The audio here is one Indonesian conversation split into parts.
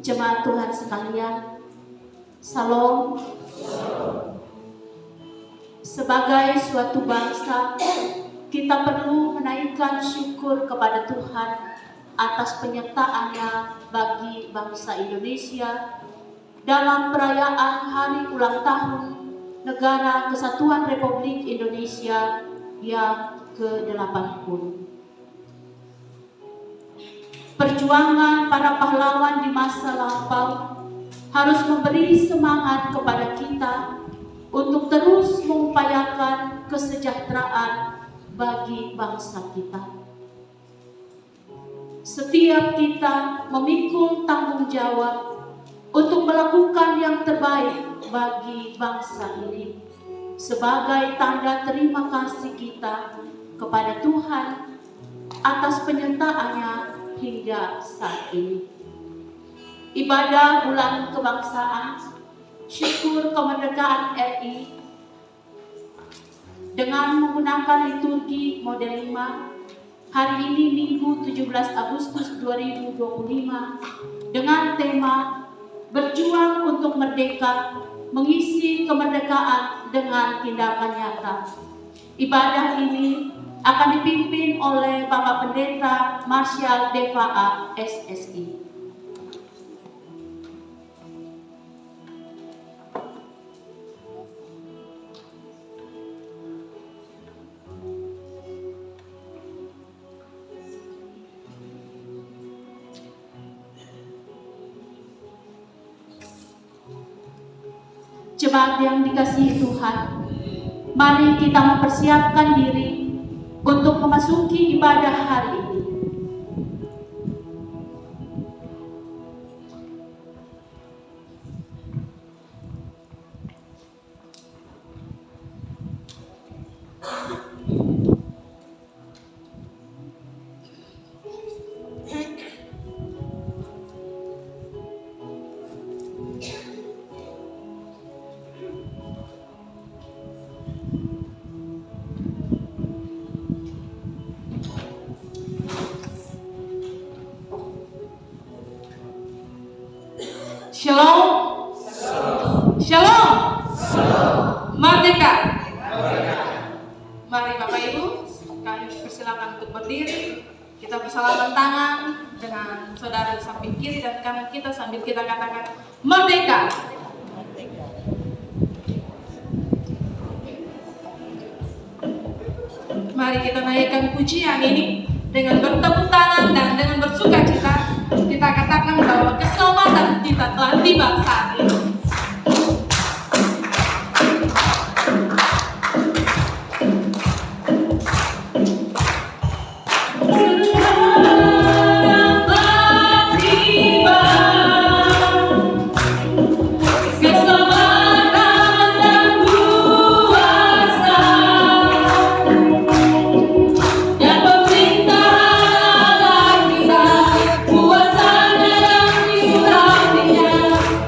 Jemaat Tuhan sekalian, Salam. Sebagai suatu bangsa, kita perlu menaikkan syukur kepada Tuhan atas penyertaannya bagi bangsa Indonesia dalam perayaan Hari Ulang Tahun Negara Kesatuan Republik Indonesia yang ke-80. Perjuangan para pahlawan di masa lampau harus memberi semangat kepada kita untuk terus mengupayakan kesejahteraan bagi bangsa kita. Setiap kita memikul tanggung jawab untuk melakukan yang terbaik bagi bangsa ini sebagai tanda terima kasih kita kepada Tuhan atas penyertaannya hingga saat ini. Ibadah bulan kebangsaan syukur kemerdekaan RI dengan menggunakan liturgi model 5 hari ini Minggu 17 Agustus 2025 dengan tema Berjuang untuk Merdeka, mengisi kemerdekaan dengan tindakan nyata. Ibadah ini akan dipimpin oleh Bapak Pendeta Marsyal Deva SSI. Jemaat yang dikasihi Tuhan, mari kita mempersiapkan diri untuk memasuki ibadah hari ini. Shalom. Shalom. Merdeka. Mari Bapak Ibu, kami persilakan untuk berdiri. Kita bersalaman tangan dengan saudara di samping kiri dan kanan kita sambil kita katakan merdeka. Mari kita naikkan pujian ini dengan bertepuk tangan dan dengan bersukacita. Kita katakan bahwa keselamatan kita telah tiba saat ini.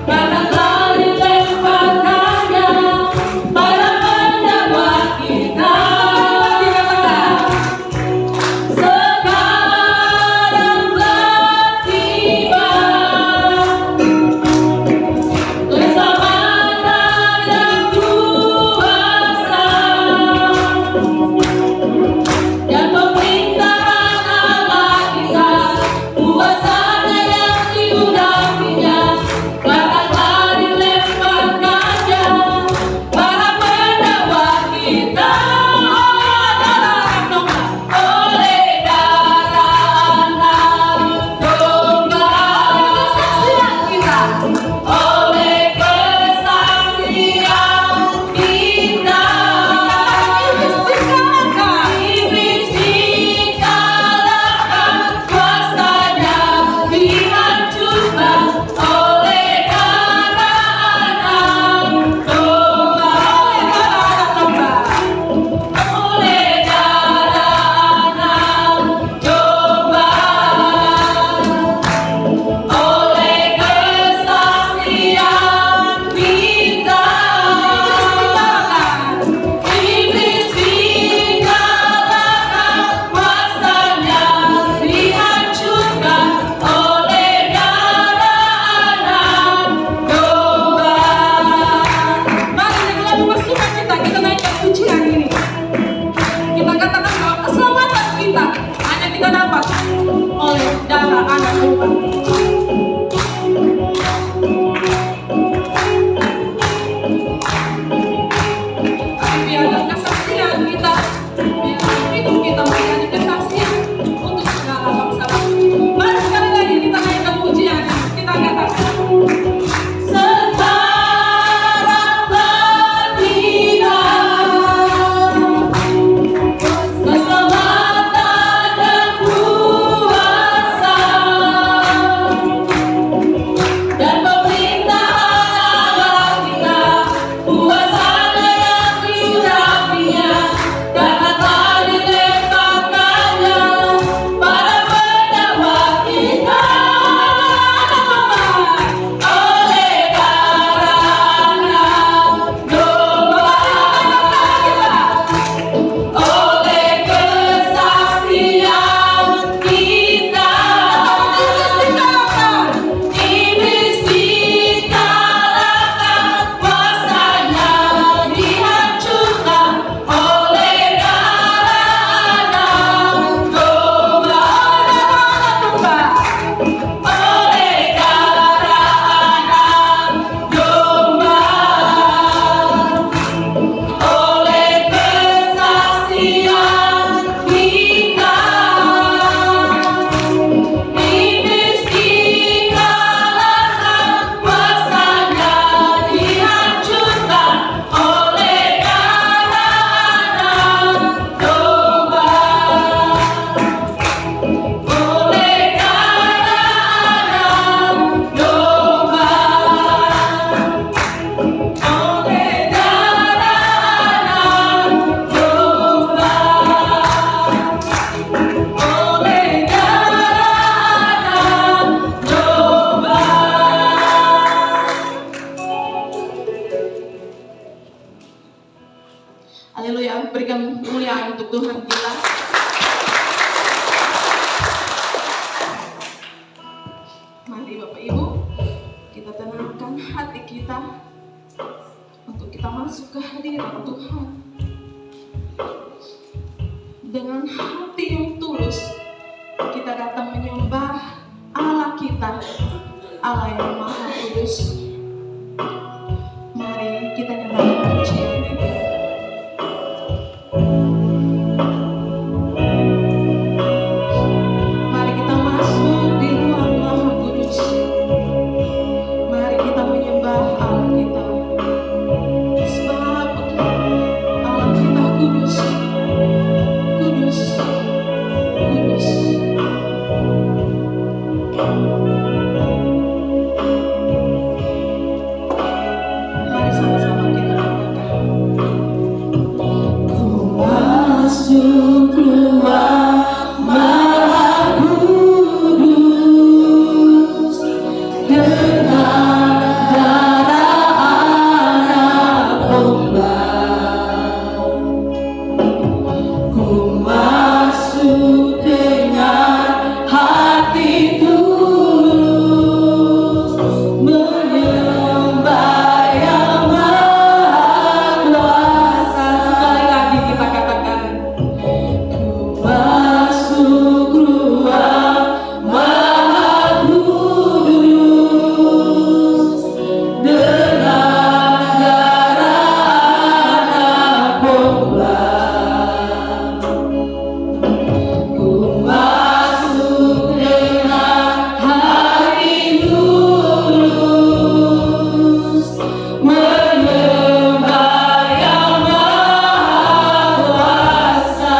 Karena untuk Tuhan kita. Mari Bapak Ibu, kita tenangkan hati kita untuk kita masuk ke hadirat Tuhan. Dengan hati yang tulus, kita datang menyembah Allah kita, Allah yang Maha Kudus. Mari kita nyatakan pujian ini. Mari kita masuk di ruang Maha Kudus. Mari kita menyembah Allah kita. Sebab Allah kita kudus, kudus, kudus. Mari sama-sama kita katakan. Ku masuk ruang Maha Kudus dengan darah anak domba. Ku masuk dengan hati tulus menyembah Yang Maha Kuasa. Sekali lagi kita katakan. Ku masuk ruang Maha Kudus dengan darah anak domba. Ku masuk dengan hati tulus menyembah Yang Maha Kuasa.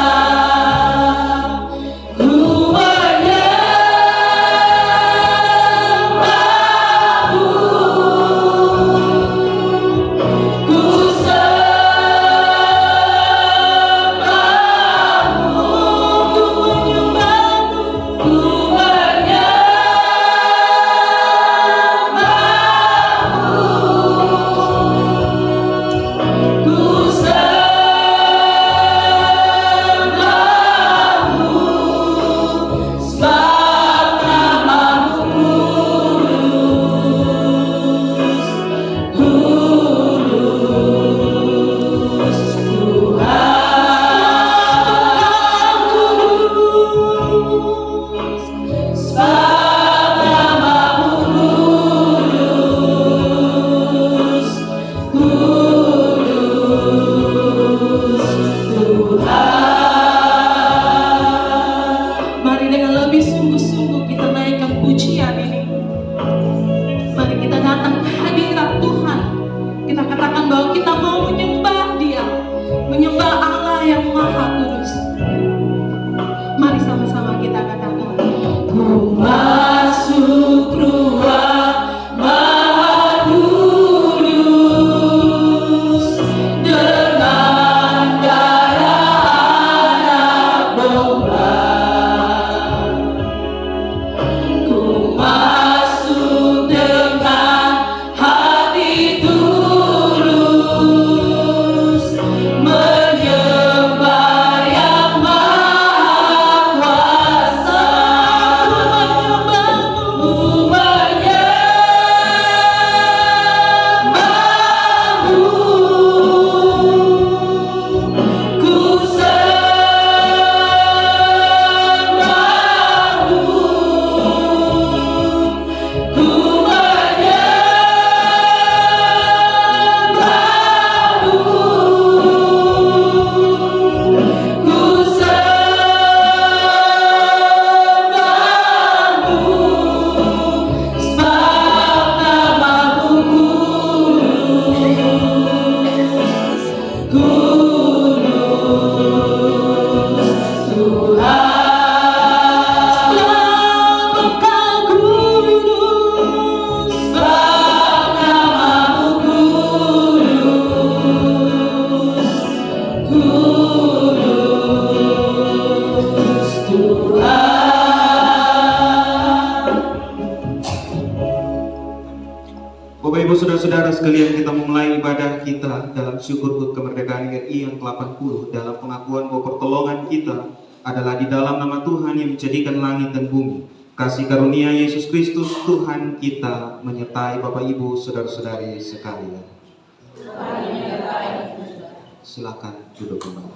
Ku menyembahmu, ku sembahmu, ku menyembahmu, ku menyembahmu, ku sembahmu, sebab namamu kudus, kudus, Tuhan kudus, sebab namamu kudus, kudus, Tuhan. Mari dengan lebih sungguh-sungguh kita naikkan pujian ini. Mari kita datang ke hadirat Tuhan. Kita katakan bahwa kita mau menyembah Dia, menyembah Allah yang Maha Kudus. Mari sama-sama kita katakan. Ku masuk ruang Maha Kudus dengan darah anak domba. Ku masuk dengan hati tulus menyembah Yang Maha Kuasa. Ku menyembahmu, ku sembahmu, ku menyembahmu, ku sembahmu, sebab namamu kudus, kudus, Tuhan. Sebab Engkau kudus, sebab namamu kudus, kudus, Tuhan. Bapak Ibu Saudara-saudara sekalian, kita memulai memulai ibadah kita dalam syukur HUT kemerdekaan RI yang ke-80 dalam pengakuan bahwa pertolongan kita adalah di dalam nama Tuhan yang menjadikan langit dan bumi. Kasih karunia Yesus Kristus Tuhan kita menyertai Bapak Ibu saudara-saudari sekalian. Silakan duduk kembali.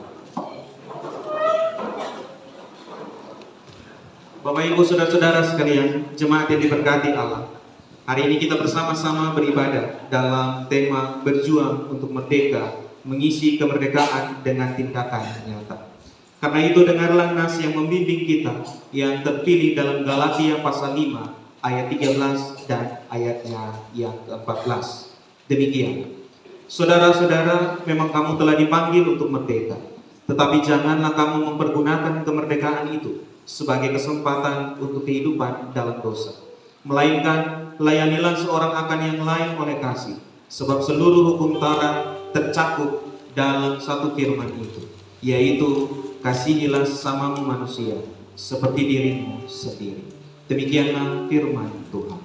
Bapak Ibu saudara-saudara sekalian, jemaat yang diberkati Allah. Hari ini kita bersama-sama beribadah dalam tema berjuang untuk merdeka, mengisi kemerdekaan dengan tindakan nyata. Karena itu dengarlah nas yang membimbing kita yang terpilih dalam Galatia pasal 5 ayat 13 dan ayatnya yang ke-14. Demikian. Saudara-saudara, memang kamu telah dipanggil untuk merdeka, tetapi janganlah kamu mempergunakan kemerdekaan itu sebagai kesempatan untuk kehidupan dalam dosa. Melainkan layanilah seorang akan yang lain oleh kasih, sebab seluruh hukum Taurat tercakup dalam satu firman itu, yaitu kasihilah sesamamu manusia seperti dirimu sendiri. Demikianlah firman Tuhan.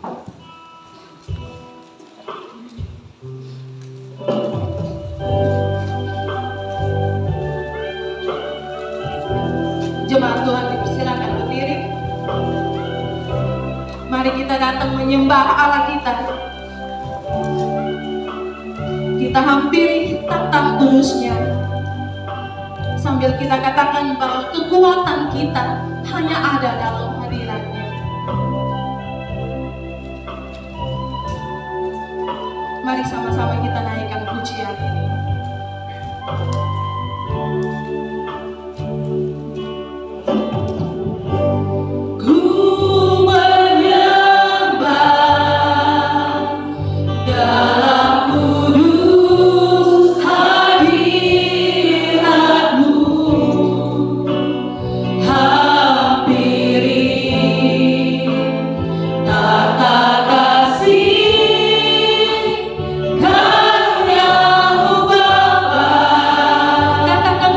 Jemaat Tuhan dipersilakan berdiri. Mari kita datang menyembah Allah kita. Kita hampiri takhta kudusnya, sambil kita katakan bahwa kekuatan kita hanya ada dalam hadiratnya. Mari sama-sama kita naikkan pujian ini. Katakan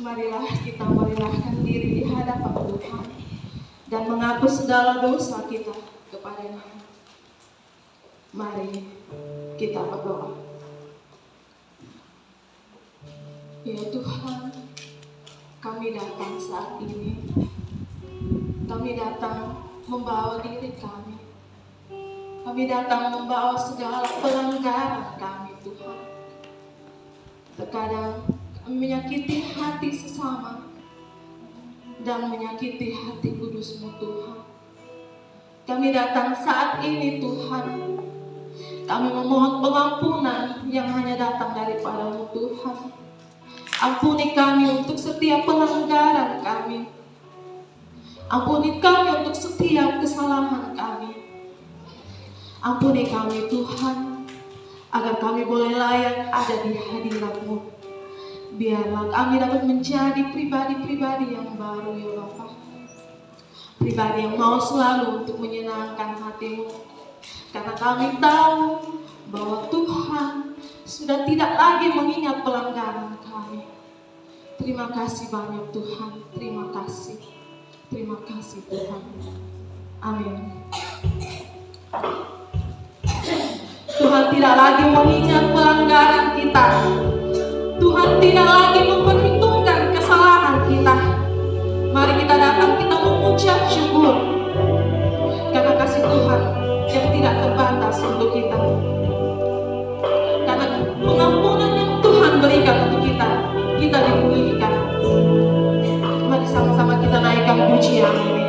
Marilah kita merendahkan diri di hadapan Tuhan dan menghapus segala dosa kita kepadanya. Mari kita berdoa. Ya Tuhan, kami datang saat ini. Kami datang membawa diri kami. Kami datang membawa segala pelanggaran kami, Tuhan. Terkadang kami menyakiti hati sesama dan menyakiti hati kudus-Mu, Tuhan. Kami datang saat ini, Tuhan. Kami memohon pengampunan yang hanya datang daripada-Mu, Tuhan. Ampuni kami untuk setiap pelanggaran kami. Ampuni kami untuk setiap kesalahan kami. Ampuni kami, Tuhan, agar kami boleh layak ada di hadirat-Mu. Biarlah kami dapat menjadi pribadi-pribadi yang baru, ya Bapa. Pribadi yang mau selalu untuk menyenangkan hati-Mu. Karena kami tahu bahwa Tuhan sudah tidak lagi mengingat pelanggaran kami. Terima kasih banyak, Tuhan. Terima kasih. Terima kasih, Tuhan. Amin. Tuhan tidak lagi mengingat pelanggaran kita. Tuhan tidak lagi memperhitungkan kesalahan kita. Mari kita datang, kita mengucap syukur karena kasih Tuhan yang tidak terbatas untuk kita. Karena pengampunan yang Tuhan berikan untuk kita, kita dipulihkan. Mari sama-sama kita naikkan pujian ini.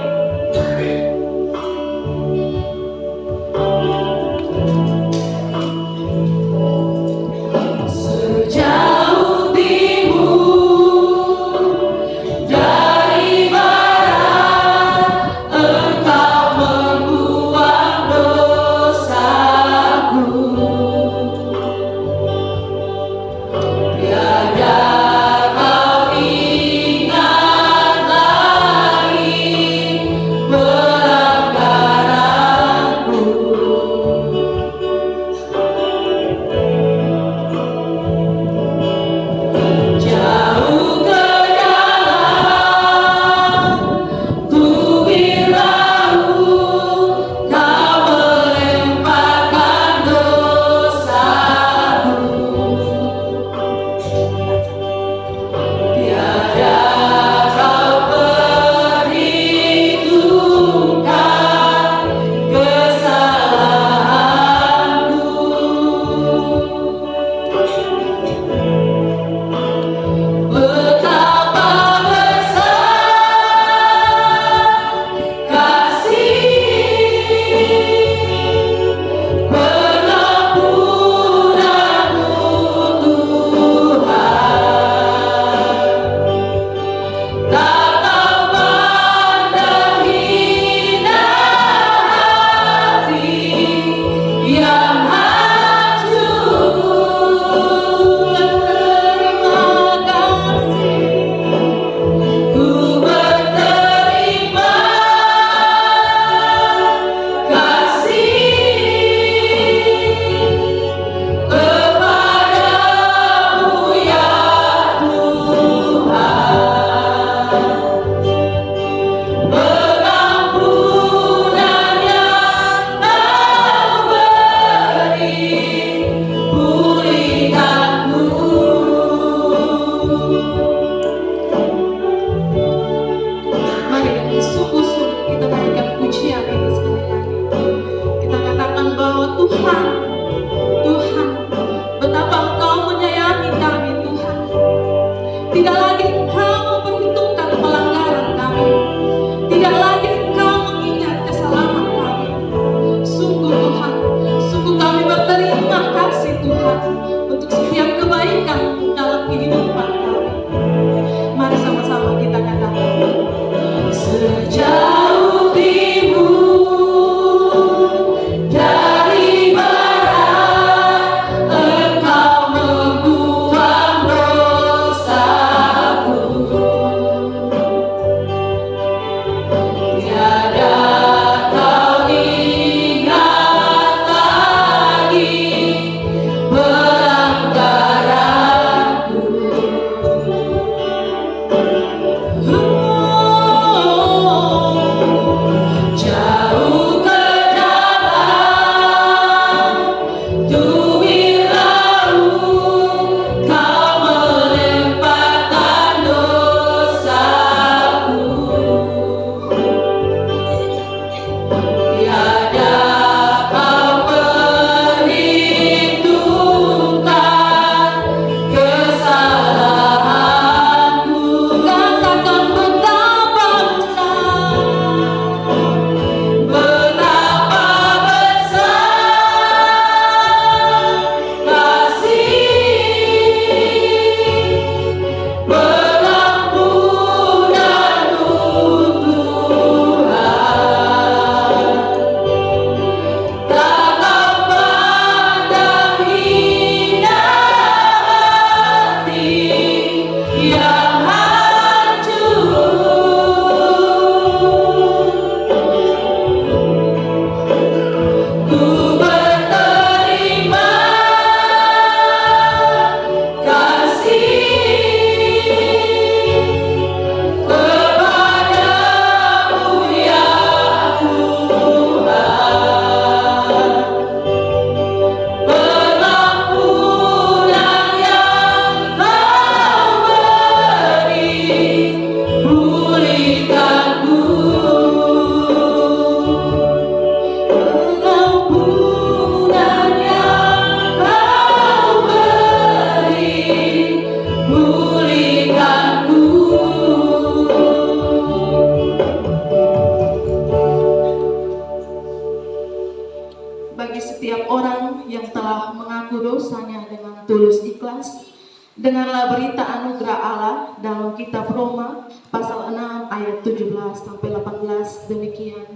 Dengarlah berita anugerah Allah dalam kitab Roma pasal 6 ayat 17 sampai 18 demikian.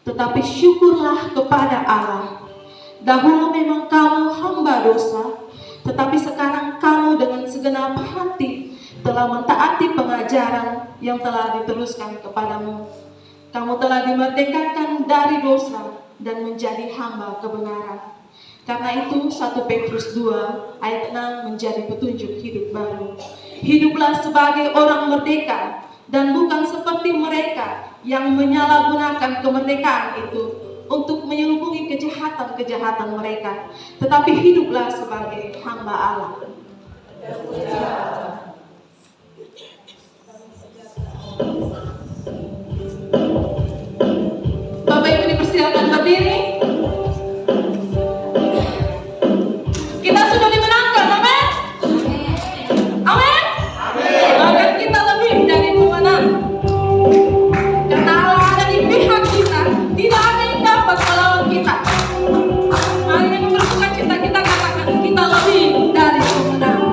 Tetapi syukurlah kepada Allah. Dahulu memang kamu hamba dosa, tetapi sekarang kamu dengan segenap hati telah mentaati pengajaran yang telah diteruskan kepadamu. Kamu telah dimerdekakan dari dosa dan menjadi hamba kebenaran. Karena itu 1 Petrus 2 ayat 6 menjadi petunjuk hidup baru. Hiduplah sebagai orang merdeka dan bukan seperti mereka yang menyalahgunakan kemerdekaan itu untuk menyelubungi kejahatan-kejahatan mereka, tetapi hiduplah sebagai hamba Allah. Bapak Ibu dipersilakan berdiri. Kita sudah dimenangkan, amin? Amin? Bahkan kita lebih dari pemenang. Karena Allah ada di pihak kita, tidak ada yang dapat melawan kita. Mari dengan bersukacita kita katakan, kita lebih dari pemenang.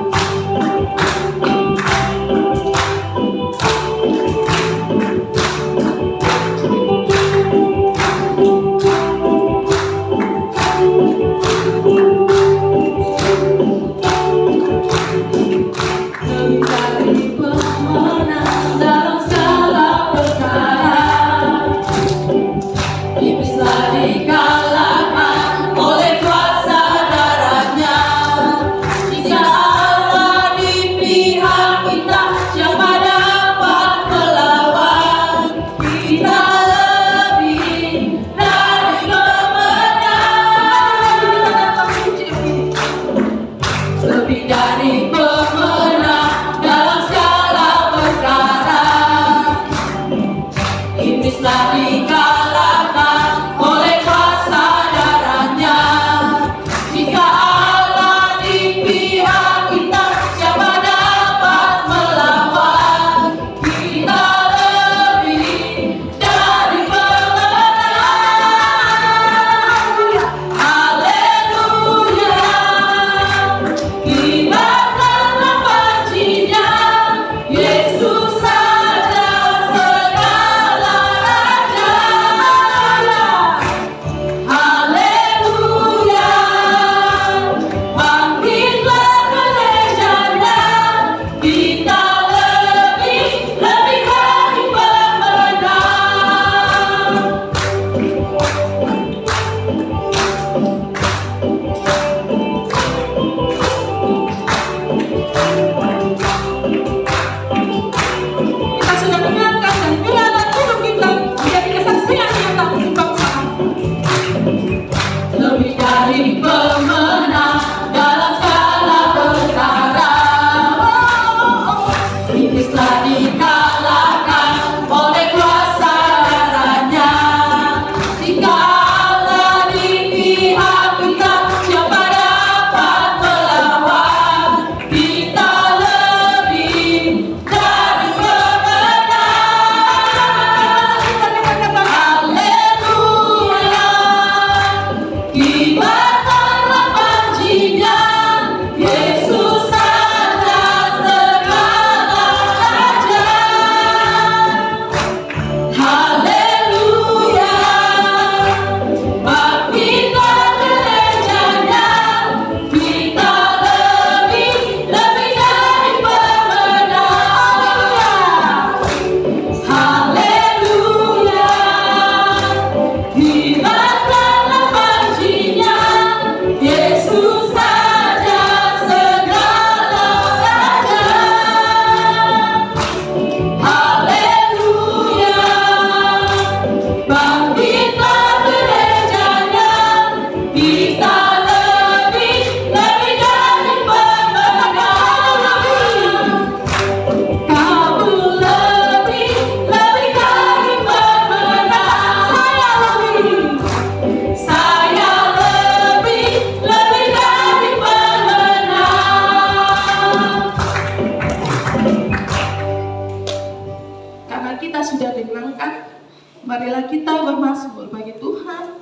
Marilah kita bermazmur bagi Tuhan.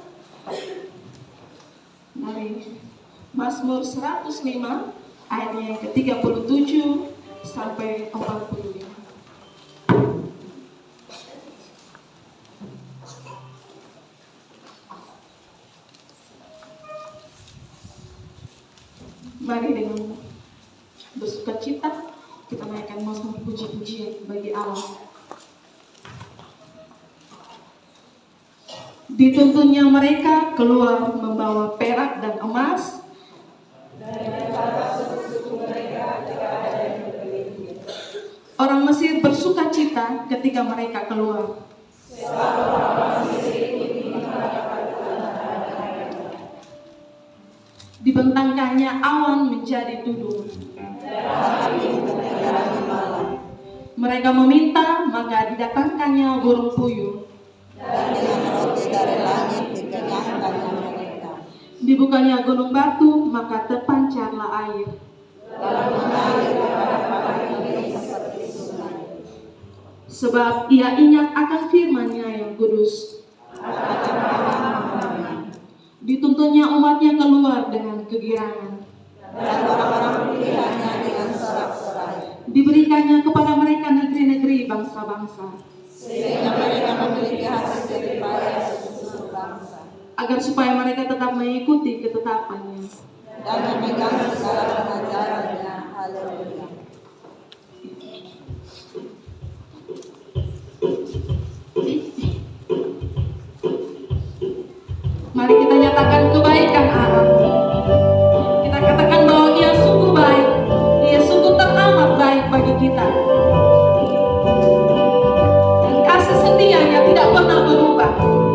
Mari Mazmur 105 ayatnya yang ke-37 sampai 45. Mari dengan bersuka cita kita naikkan mazmur puji-pujian bagi Allah. Dituntunnya mereka keluar membawa perak dan emas, orang Mesir bersuka cita ketika mereka keluar. Dibentangkannya awan menjadi dudung. Mereka meminta, maka didatangkannya burung puyuh. Dibukanya gunung batu, maka terpancarlah air. Sebab ia ingat akan firman-Nya yang kudus. Dituntunnya umatnya keluar dengan kegirangan. Diberikannya kepada mereka negeri-negeri bangsa-bangsa. Agar supaya mereka tetap mengikuti ketetapan-Nya. Dan memegang segala pengajaran-Nya. Haleluya. Mari kita nyatakan kebaikan Allah. Kita katakan bahwa Ia sungguh baik. Ia sungguh teramat baik bagi kita. Dan kasih setia-Nya tidak pernah berubah.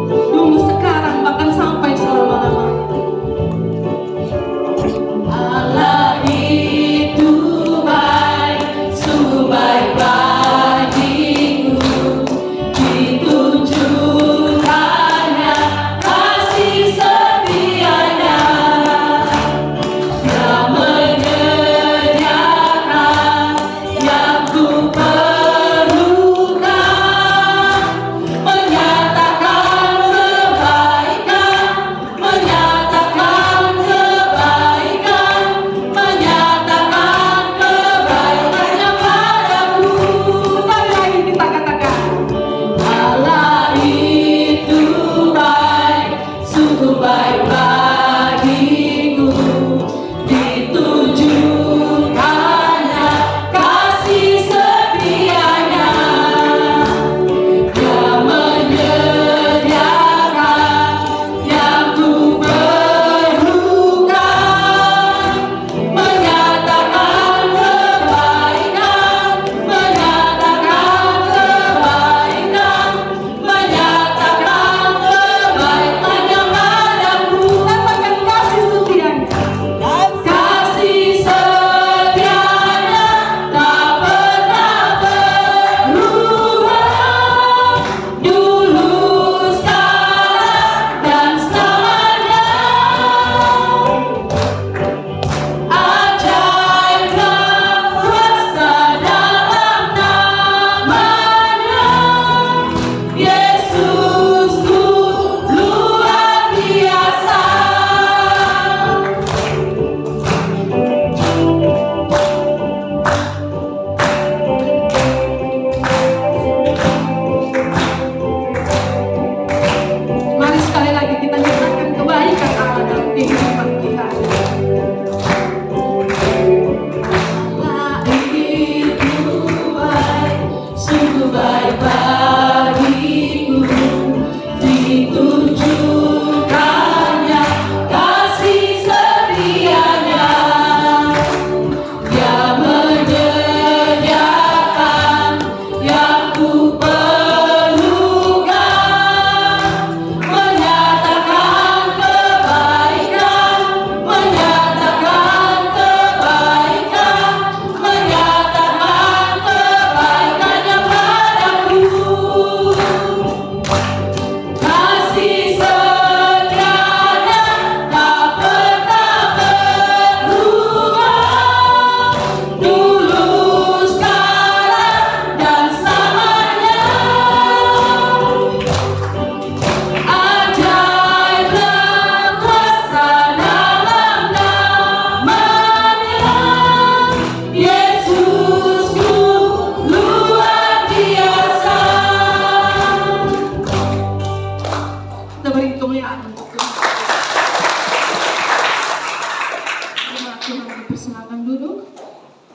Dulu, sekarang, bahkan sampai selama-lamanya. Allah itu baik, sungguh baik bagiku. Ditunjukkannya kasih setianya. Dia menyediakan yang ku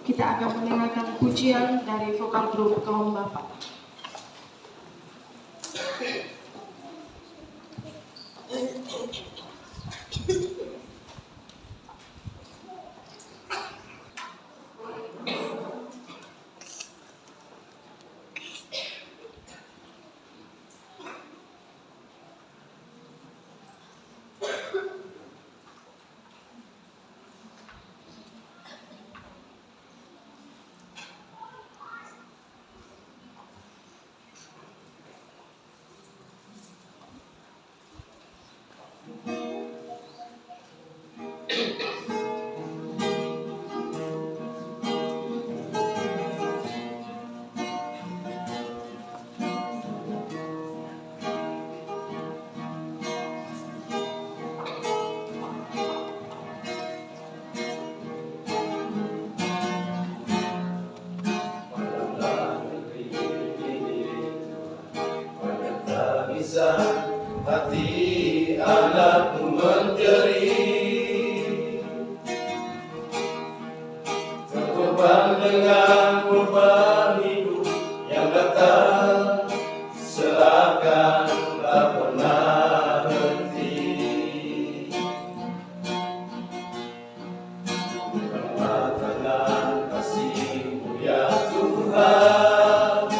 kita akan mendengarkan pujian dari vokal grup Kaum Bapak. Hati anakmu menjerit, terbeban dengan beban hidup yang datang seakan tak pernah henti. Dengan tangan kasih-Mu ya Tuhan,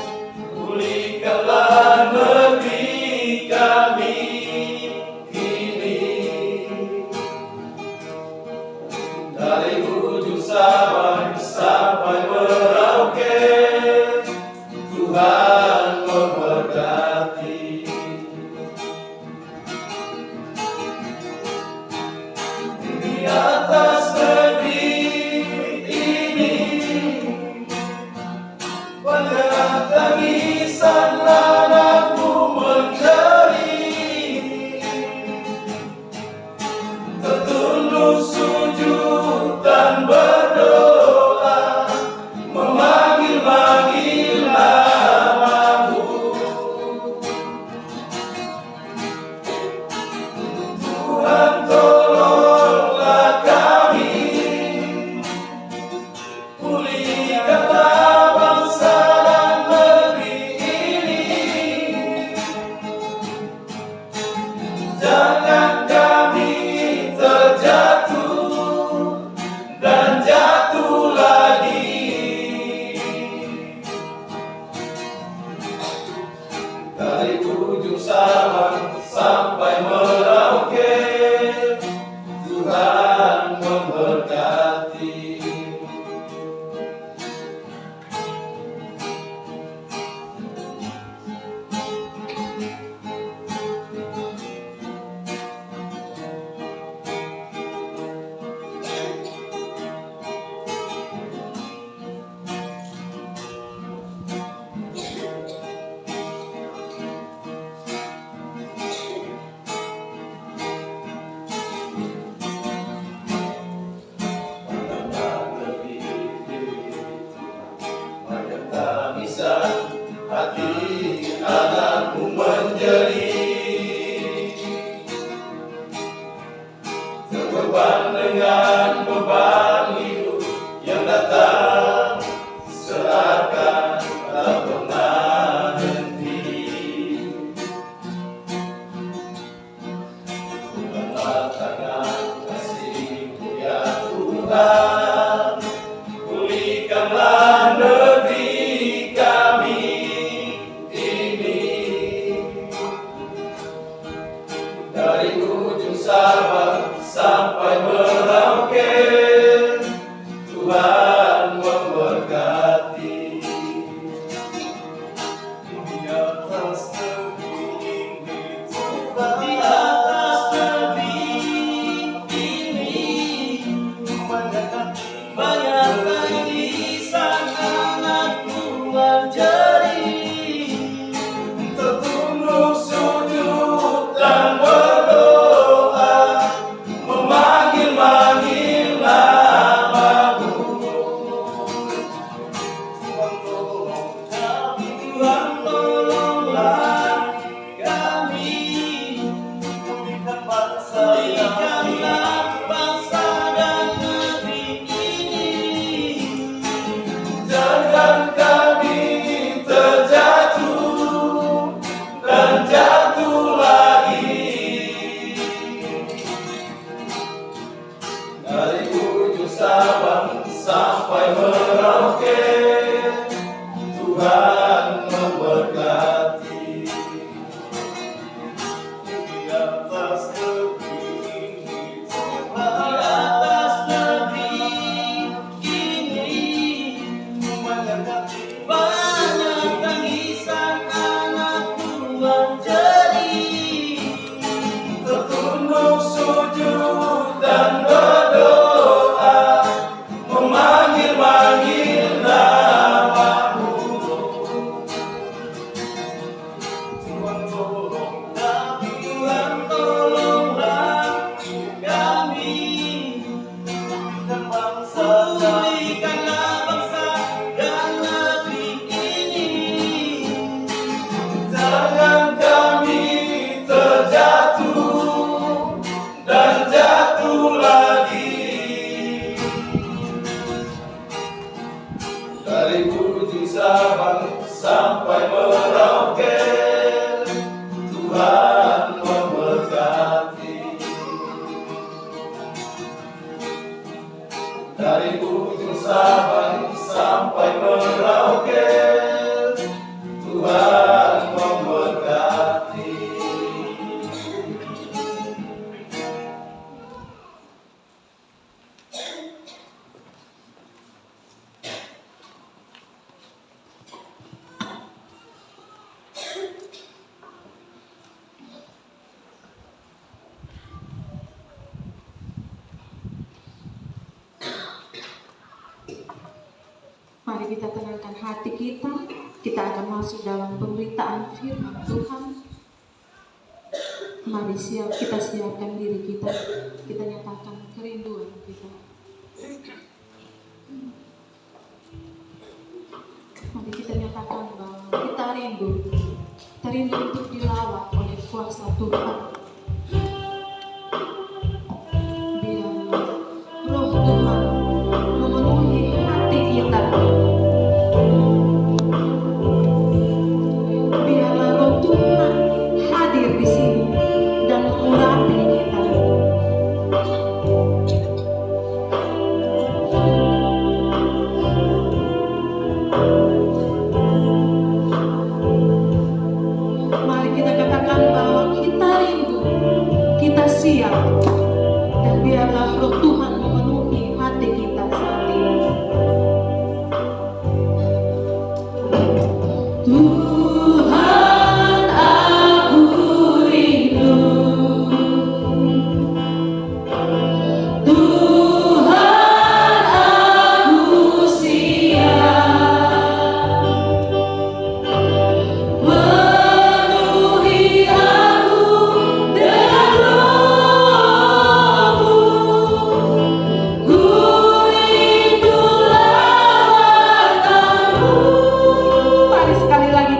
pulihkanlah negeri kami ini. Dari ujung Sabang sampai Merauke, Tuhan memberkati. Di atas negeri ini banyak tangisan anakmu menjerit, tertunduk sujud dan berdoa, memanggil-manggil nama-Mu. Tuhan tolonglah kami, pulihkanlah bangsa dan negeri ini. Jangan kami terjatuh dan jatuh lagi. Dari ujung Sabang sampai Merauke, Tuhan memberkati. Banyak tangisan hati anakmu menjerit, terbeban dengan beban hidup yang datang seakan tak pernah henti. Dengan tangan kasih-Mu ya Tuhan, pulihkanlah negeri kami ini. Dari ujung Sabang sampai Merauke, Tuhan memberkati. Di atas negeri ini, di atas negeri ini, banyak tangisan dari ujung Sabang sampai Merauke, Tuhan memberkati. Dari ujung Sabang sampai Merauke, Tuhan memberkati. Mari kita tenangkan hati kita. Kita akan masuk dalam pemberitaan firman Tuhan. Mari kita siapkan diri kita. Kita nyatakan kerinduan kita. Mari kita nyatakan bahwa kita rindu. Kita rindu untuk dilawat oleh kuasa Tuhan. Biarlah Roh Tuhan memenuhi hati kita. Biarlah Roh Tuhan hadir di sini dan mengurapi kita. Mari kita katakan bahwa kita rindu, kita siap, dan biarlah Roh Tuhan memenuhi hati kita saat ini. Tuhan, aku rindu. Tuhan, aku siap. Penuhi aku dengan Roh-Mu. Ku rindu lawatanmu. Mari sekali lagi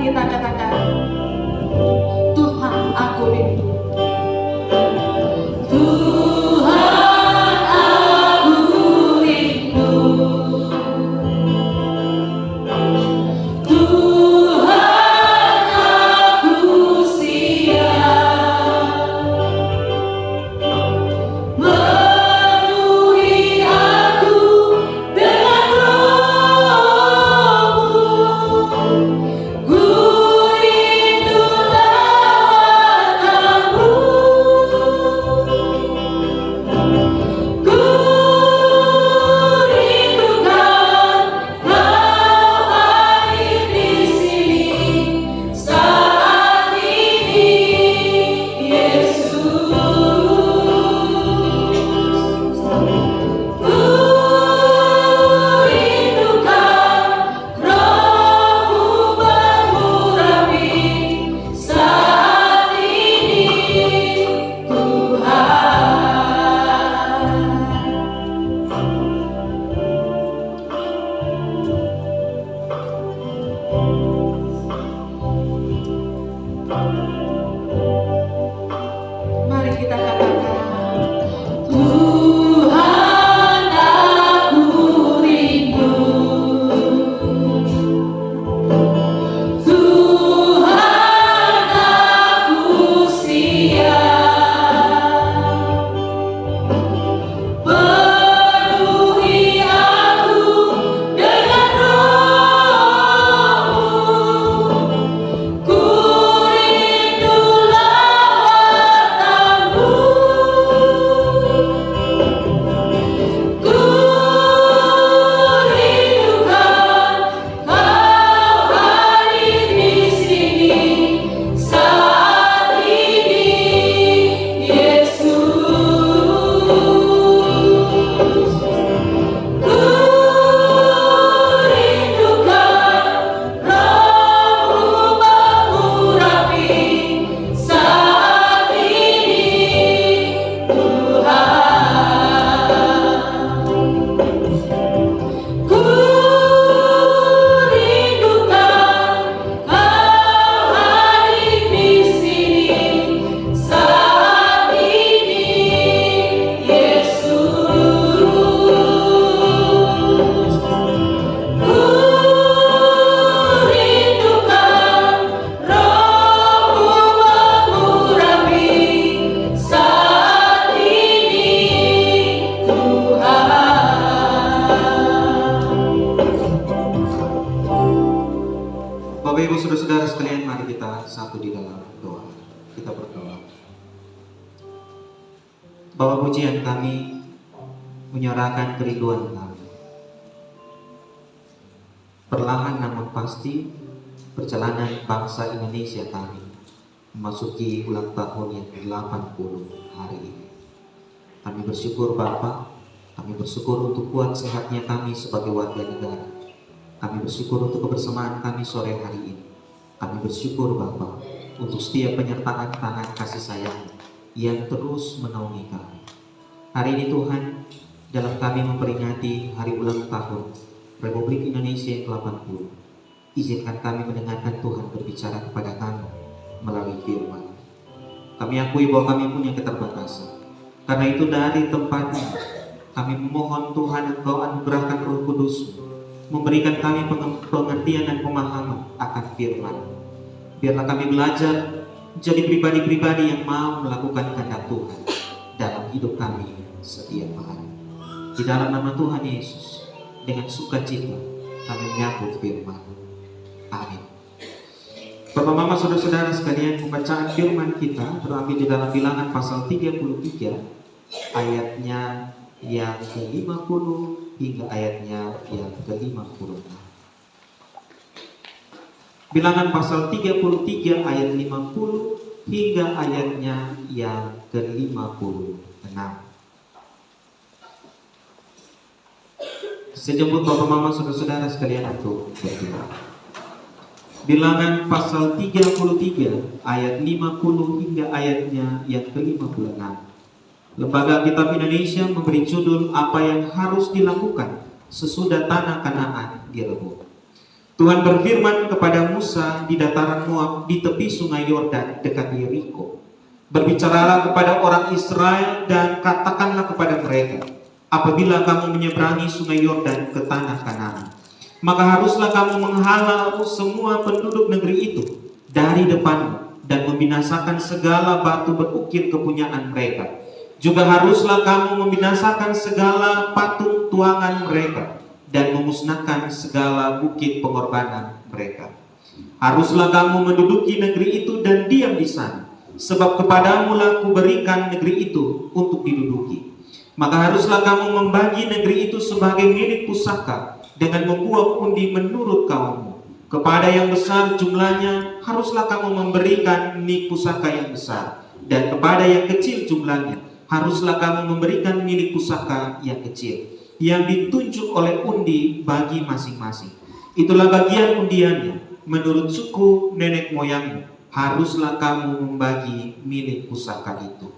Bapak Ibu Saudara-saudara sekalian, mari kita satu di dalam doa. Kita berdoa. Bapa pujian kami menyerahkan kerinduan kami. Perlahan namun pasti perjalanan bangsa Indonesia kami memasuki ulang tahun yang ke-80 hari ini. Kami bersyukur Bapa, kami bersyukur untuk kuat sehatnya kami sebagai warga negara. Kami bersyukur untuk kebersamaan kami sore hari ini. Kami bersyukur Bapa untuk setiap penyertaan tangan kasih sayang yang terus menaungi kami. Hari ini Tuhan, dalam kami memperingati hari ulang tahun Republik Indonesia yang ke-80, izinkan kami mendengarkan Tuhan berbicara kepada kami melalui firman. Kami akui bahwa kami punya keterbatasan. Karena itu dari tempat ini, kami memohon Tuhan Engkau anugerahkan Roh Kudus memberikan kami pengertian dan pemahaman akan firman. Biarlah kami belajar menjadi pribadi-pribadi yang mau melakukan kehendak Tuhan dalam hidup kami setiap hari. Di dalam nama Tuhan Yesus, dengan sukacita kami menyambut firman. Amin. Bapak Mama Saudara-saudara sekalian, pembacaan firman kita terambil di dalam Bilangan pasal 33 ayatnya yang ke-50 hingga ayatnya yang ke-56. Bilangan pasal 33 ayat 50 hingga ayatnya yang ke-56. Saya jemput Bapak Mama Saudara-saudara sekalian untuk berdoa. Bilangan pasal 33 ayat 50 hingga ayatnya yang ke-56. Lembaga Kitab Indonesia memberi judul apa yang harus dilakukan sesudah tanah Kanaan direbut. Tuhan berfirman kepada Musa di dataran Moab di tepi sungai Yordan dekat Yeriko. Berbicaralah kepada orang Israel dan katakanlah kepada mereka, apabila kamu menyeberangi sungai Yordan ke tanah Kanaan, maka haruslah kamu menghalau semua penduduk negeri itu dari depanmu dan membinasakan segala batu berukir kepunyaan mereka. Juga haruslah kamu membinasakan segala patung tuangan mereka dan memusnahkan segala bukit pengorbanan mereka. Haruslah kamu menduduki negeri itu dan diam di sana, sebab kepadamu lah kuberikan negeri itu untuk diduduki. Maka haruslah kamu membagi negeri itu sebagai milik pusaka dengan membuat undi menurut kaummu. Kepada yang besar jumlahnya haruslah kamu memberikan milik pusaka yang besar, dan kepada yang kecil jumlahnya haruslah kamu memberikan milik pusaka yang kecil, yang ditunjuk oleh undi bagi masing-masing. Itulah bagian undiannya menurut suku nenek moyangmu. Haruslah kamu membagi milik pusaka itu.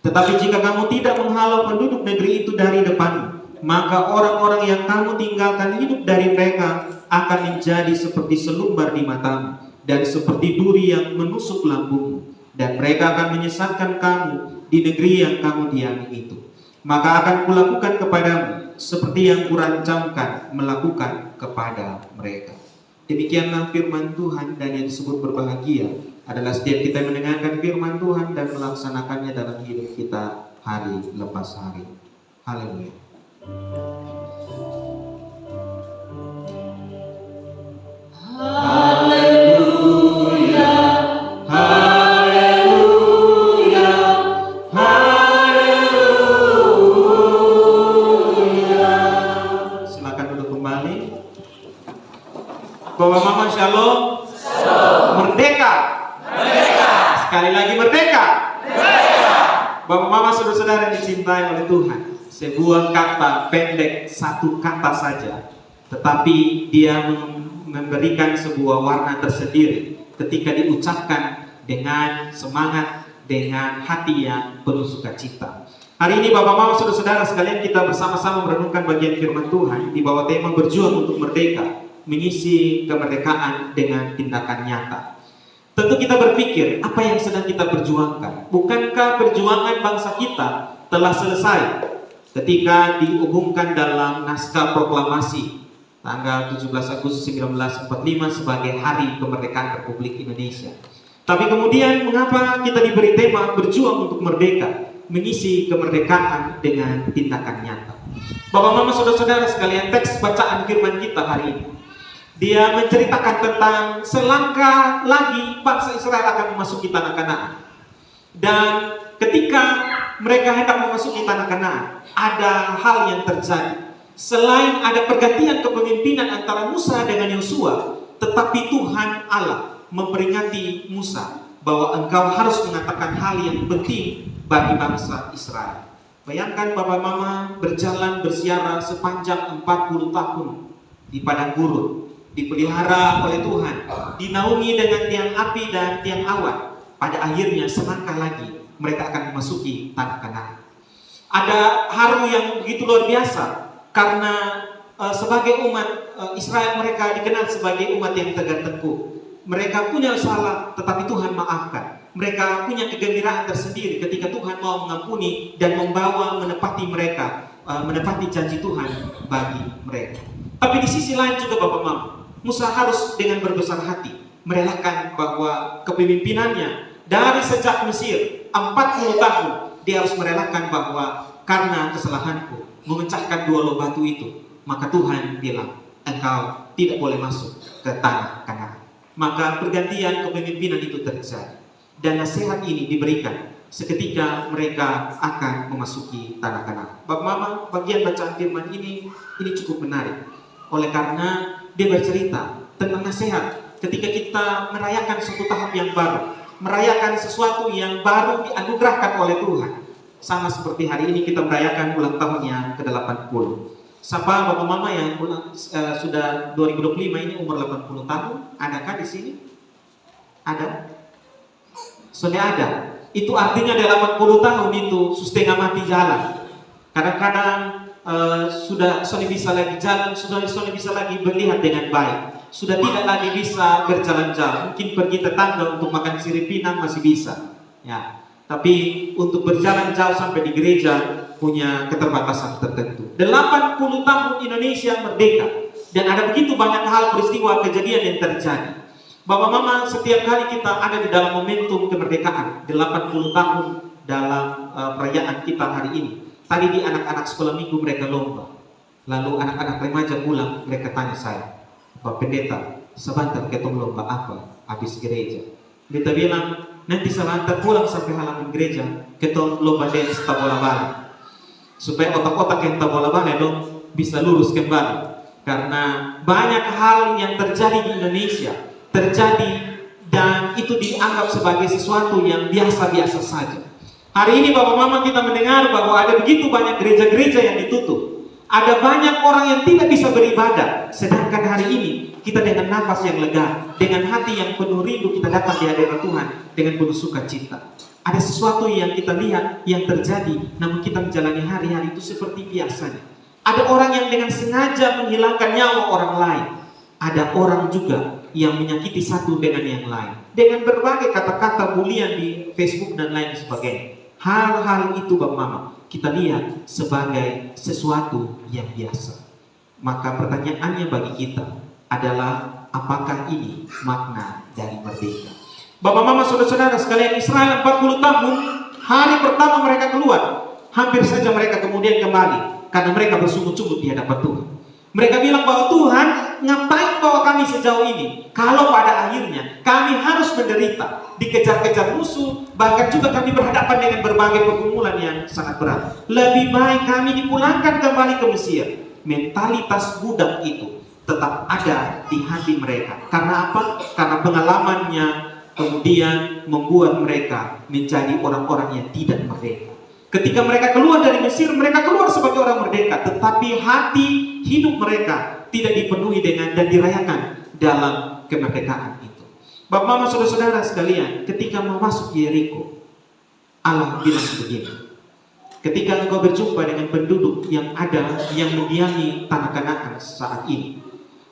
Tetapi jika kamu tidak menghalau penduduk negeri itu dari depanmu, maka orang-orang yang kamu tinggalkan hidup dari mereka akan menjadi seperti selumbar di matamu dan seperti duri yang menusuk lambungmu, dan mereka akan menyesatkan kamu di negeri yang kamu diami itu. Maka akan kulakukan kepadamu seperti yang kurancangkan melakukan kepada mereka. Demikianlah firman Tuhan, dan yang disebut berbahagia adalah setiap kita mendengarkan firman Tuhan dan melaksanakannya dalam hidup kita hari lepas hari. Haleluya. Haleluya, haleluya, haleluya. Silakan duduk kembali. Bapak Mama Shalom. Merdeka. Sekali lagi merdeka. Bapak Mama Saudara-saudara yang dicintai oleh Tuhan, sebuah kata pendek, satu kata saja, tetapi dia memberikan sebuah warna tersendiri ketika diucapkan dengan semangat, dengan hati yang penuh sukacita. Hari ini Bapak Mama Saudara-saudara sekalian, kita bersama-sama merenungkan bagian firman Tuhan di bawah tema berjuang untuk merdeka, mengisi kemerdekaan dengan tindakan nyata. Tentu kita berpikir, apa yang sedang kita perjuangkan? Bukankah perjuangan bangsa kita telah selesai ketika diumumkan dalam naskah proklamasi tanggal 17 Agustus 1945 sebagai Hari Kemerdekaan Republik Indonesia? Tapi kemudian mengapa kita diberi tema berjuang untuk merdeka, mengisi kemerdekaan dengan tindakan nyata? Bapak Mama Saudara-saudara sekalian, teks bacaan firman kita hari ini Dia menceritakan tentang selangkah lagi bangsa Israel akan memasuki tanah Kanaan. Dan ketika mereka hendak memasuki tanah Kanaan, ada hal yang terjadi. Selain ada pergantian kepemimpinan antara Musa dengan Yosua, tetapi Tuhan Allah memperingati Musa bahwa engkau harus mengatakan hal yang penting bagi bangsa Israel. Bayangkan Bapak Mama berjalan bersiara sepanjang 40 tahun di padang gurun, dipelihara oleh Tuhan, dinaungi dengan tiang api dan tiang awan. Pada akhirnya selangkah lagi mereka akan memasuki tanah Kanaan. Ada haru yang begitu luar biasa karena sebagai umat Israel mereka dikenal sebagai umat yang tegar tengkuk. Mereka punya salah tetapi Tuhan maafkan. Mereka punya kegembiraan tersendiri ketika Tuhan mau mengampuni dan membawa menepati mereka, menepati janji Tuhan bagi mereka. Tapi di sisi lain juga Bapak Mama, Musa harus dengan berbesar hati merelakan bahwa kepemimpinannya dari sejak Mesir 40 tahun, dia harus merelakan bahwa karena kesalahanku memecahkan 2 loh batu itu, maka Tuhan bilang engkau tidak boleh masuk ke tanah Kanaan. Maka pergantian kepemimpinan itu terjadi dan nasihat ini diberikan seketika mereka akan memasuki tanah Kanaan. Bapak Mama, bagian bacaan firman ini cukup menarik oleh karena dia bercerita tentang nasihat ketika kita merayakan suatu tahap yang baru, merayakan sesuatu yang baru dianugerahkan oleh Tuhan. Sama seperti hari ini kita merayakan ulang tahun yang ke-80. Sapa Bapak Mama yang sudah 2025 ini umur 80 tahun, adakah di sini? Ada? Sudah ada. Itu artinya dari 80 tahun itu setengah mati jalan. Kadang-kadang sudah bisa lagi jalan, sudah bisa lagi melihat dengan baik, sudah tidak lagi bisa berjalan-jalan. Mungkin pergi tetangga untuk makan siripinang masih bisa, ya. Tapi untuk berjalan jauh sampai di gereja punya keterbatasan tertentu. 80 tahun Indonesia merdeka dan ada begitu banyak hal peristiwa kejadian yang terjadi. Bapak Mama, setiap kali kita ada di dalam momentum kemerdekaan 80 tahun dalam perayaan kita hari ini. Tadi di anak-anak sekolah minggu mereka lomba. Lalu anak-anak remaja pulang, mereka tanya saya, Pak Pendeta, sebentar kita lomba apa habis gereja? Kita bilang, nanti sebentar pulang sampai halaman gereja, kita lomba dance tabola balik. Supaya otak-otak yang tabola balik dong bisa lurus kembali. Karena banyak hal yang terjadi di Indonesia, terjadi dan itu dianggap sebagai sesuatu yang biasa-biasa saja. Hari ini Bapak Mama kita mendengar bahwa ada begitu banyak gereja-gereja yang ditutup. Ada banyak orang yang tidak bisa beribadah. Sedangkan hari ini kita dengan nafas yang lega, dengan hati yang penuh rindu kita datang di hadirat Tuhan dengan penuh sukacita. Ada sesuatu yang kita lihat yang terjadi, namun kita menjalani hari-hari itu seperti biasanya. Ada orang yang dengan sengaja menghilangkan nyawa orang lain. Ada orang juga yang menyakiti satu dengan yang lain dengan berbagai kata-kata bulian di Facebook dan lain sebagainya. Hal-hal itu Bapak Mama kita lihat sebagai sesuatu yang biasa. Maka pertanyaannya bagi kita adalah apakah ini makna dari merdeka? Bapak Mama saudara-saudara sekalian, Israel 40 tahun, hari pertama mereka keluar, hampir saja mereka kemudian kembali karena mereka bersungguh-sungguh di hadapan Tuhan. Mereka bilang bahwa Tuhan, ngapain bawa kami sejauh ini? Kalau pada akhirnya kami harus menderita, dikejar-kejar musuh, bahkan juga kami berhadapan dengan berbagai pergumulan yang sangat berat. Lebih baik kami dipulangkan kembali ke Mesir. Mentalitas budak itu tetap ada di hati mereka. Karena apa? Karena pengalamannya kemudian membuat mereka menjadi orang-orang yang tidak merdeka. Ketika mereka keluar dari Mesir, mereka keluar sebagai orang merdeka, tetapi hati hidup mereka tidak dipenuhi dengan dan dirayakan dalam kemerdekaan itu. Bapak Mama saudara-saudara sekalian, ketika mau masuk Yeriko, Allah bilang begini, ketika engkau berjumpa dengan penduduk yang ada yang mendiami tanah Kanaan saat ini,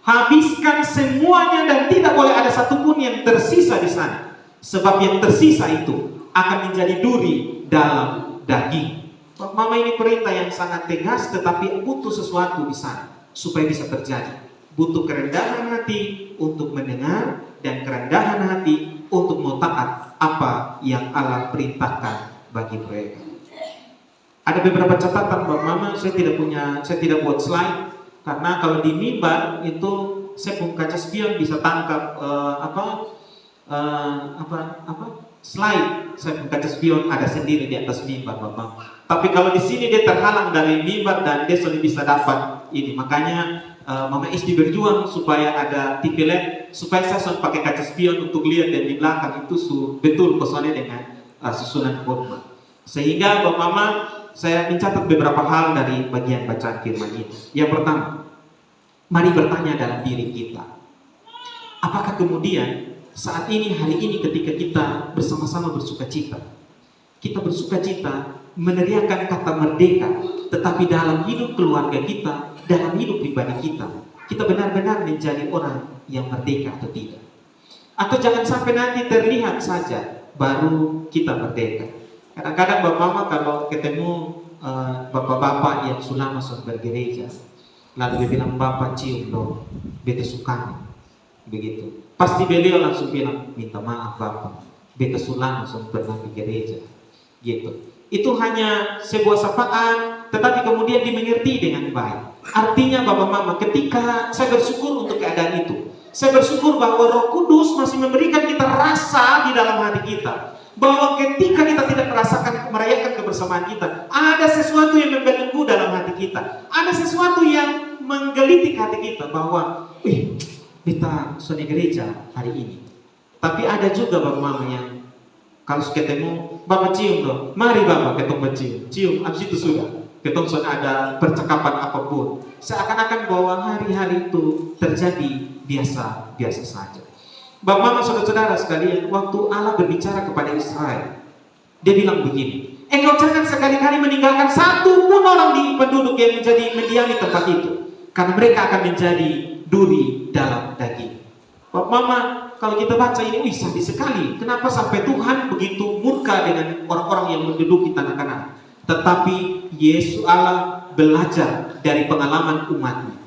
habiskan semuanya dan tidak boleh ada satupun yang tersisa di sana, sebab yang tersisa itu akan menjadi duri dalam daging. Bapak Mama, ini perintah yang sangat tegas, tetapi butuh sesuatu di sana supaya bisa terjadi. Butuh kerendahan hati untuk mendengar dan kerendahan hati untuk mau taat apa yang Allah perintahkan bagi mereka. Ada beberapa catatan Bapak Mama, saya tidak buat slide karena kalau di mimbar itu saya pun kaca spion bisa tangkap slide. Saya pun kaca spion ada sendiri di atas mimbar Bapak. Tapi kalau di sini dia terhalang dari mimbar dan dia sudah bisa dapat ini. Makanya Mama Isti berjuang supaya ada TV LED, supaya saya sudah pakai kaca spion untuk lihat dan di belakang itu betul kosongnya dengan susunan khotbah. Sehingga Bapak Mama, saya mencatat beberapa hal dari bagian bacaan firman ini. Yang pertama, mari bertanya dalam diri kita, apakah kemudian saat ini, hari ini ketika kita bersama-sama bersukacita, kita bersukacita meneriakan kata merdeka, tetapi dalam hidup keluarga kita, dalam hidup pribadi kita benar-benar menjadi orang yang merdeka atau tidak? Atau jangan sampai nanti terlihat saja baru kita merdeka. Kadang-kadang Bapak Mama kalau ketemu bapak-bapak yang sudah masuk bergereja, lalu dia bilang, Bapak cium dong, beta suka, begitu. Pasti beliau langsung bilang, minta maaf Bapak, beta sudah langsung pernah di gereja, gitu. Itu hanya sebuah sapaan, tetapi kemudian dimengerti dengan baik. Artinya Bapak Mama, ketika saya bersyukur untuk keadaan itu, saya bersyukur bahwa Roh Kudus masih memberikan kita rasa di dalam hati kita, bahwa ketika kita tidak merayakan kebersamaan kita, ada sesuatu yang membelenggu dalam hati kita, ada sesuatu yang menggelitik hati kita bahwa, kita sudah gereja hari ini. Tapi ada juga Bapak Mama yang kalau ketemu, Bapak cium dong, mari Bapak ketemu cium, abis itu sudah, ketemu sudah ada percakapan apapun, seakan-akan bahwa hari-hari itu terjadi biasa saja. Bapak Mama, saudara-saudara sekalian, waktu Allah berbicara kepada Israel, dia bilang begini, engkau jangan sekali-kali meninggalkan satu pun orang di penduduk yang mendiami tempat itu, karena mereka akan menjadi duri dalam daging. Bapak Mama, kalau kita baca ini, sadis sekali. Kenapa sampai Tuhan begitu murka dengan orang-orang yang menduduki tanah Kanaan? Tetapi Yesus Allah belajar dari pengalaman umatnya.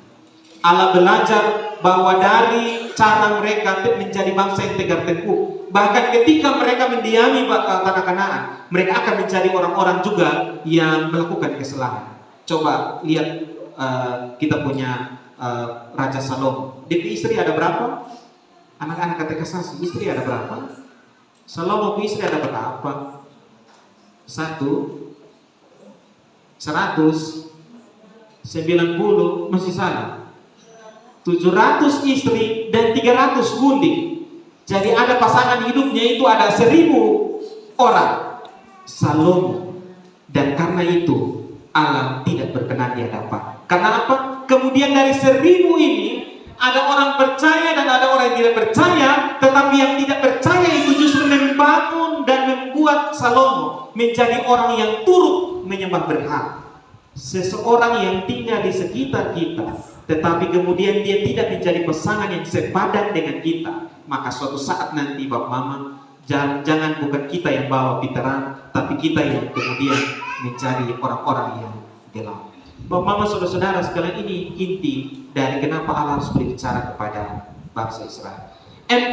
Allah belajar bahwa dari cara mereka menjadi bangsa yang tegar tengkuk, bahkan ketika mereka mendiami tanah Kanaan, mereka akan menjadi orang-orang juga yang melakukan kesalahan. Coba lihat kita punya Raja Salomo. DP istri ada berapa? Anak-anak katekisasi istri ada berapa? Salomo istri ada berapa? 190 masih salah. 700 istri dan 300 gundik. Jadi ada pasangan hidupnya itu ada 1000 orang. Salomo. Dan karena itu Allah tidak berkenan di hadapan. Karena apa? Kemudian dari 1000 ini ada orang percaya dan ada orang yang tidak percaya. Tetapi yang tidak percaya itu justru membangun dan membuat Salomo menjadi orang yang turut menyembah berhala. Seseorang yang tinggal di sekitar kita, tetapi kemudian dia tidak menjadi pasangan yang sepadan dengan kita, maka suatu saat nanti Bapak Mama, jangan bukan kita yang bawa terang, tapi kita yang kemudian menjadi orang-orang yang gelap. Bapak Mama, saudara-saudara sekalian, ini inti dari kenapa Allah harus berbicara kepada bangsa Israel. 40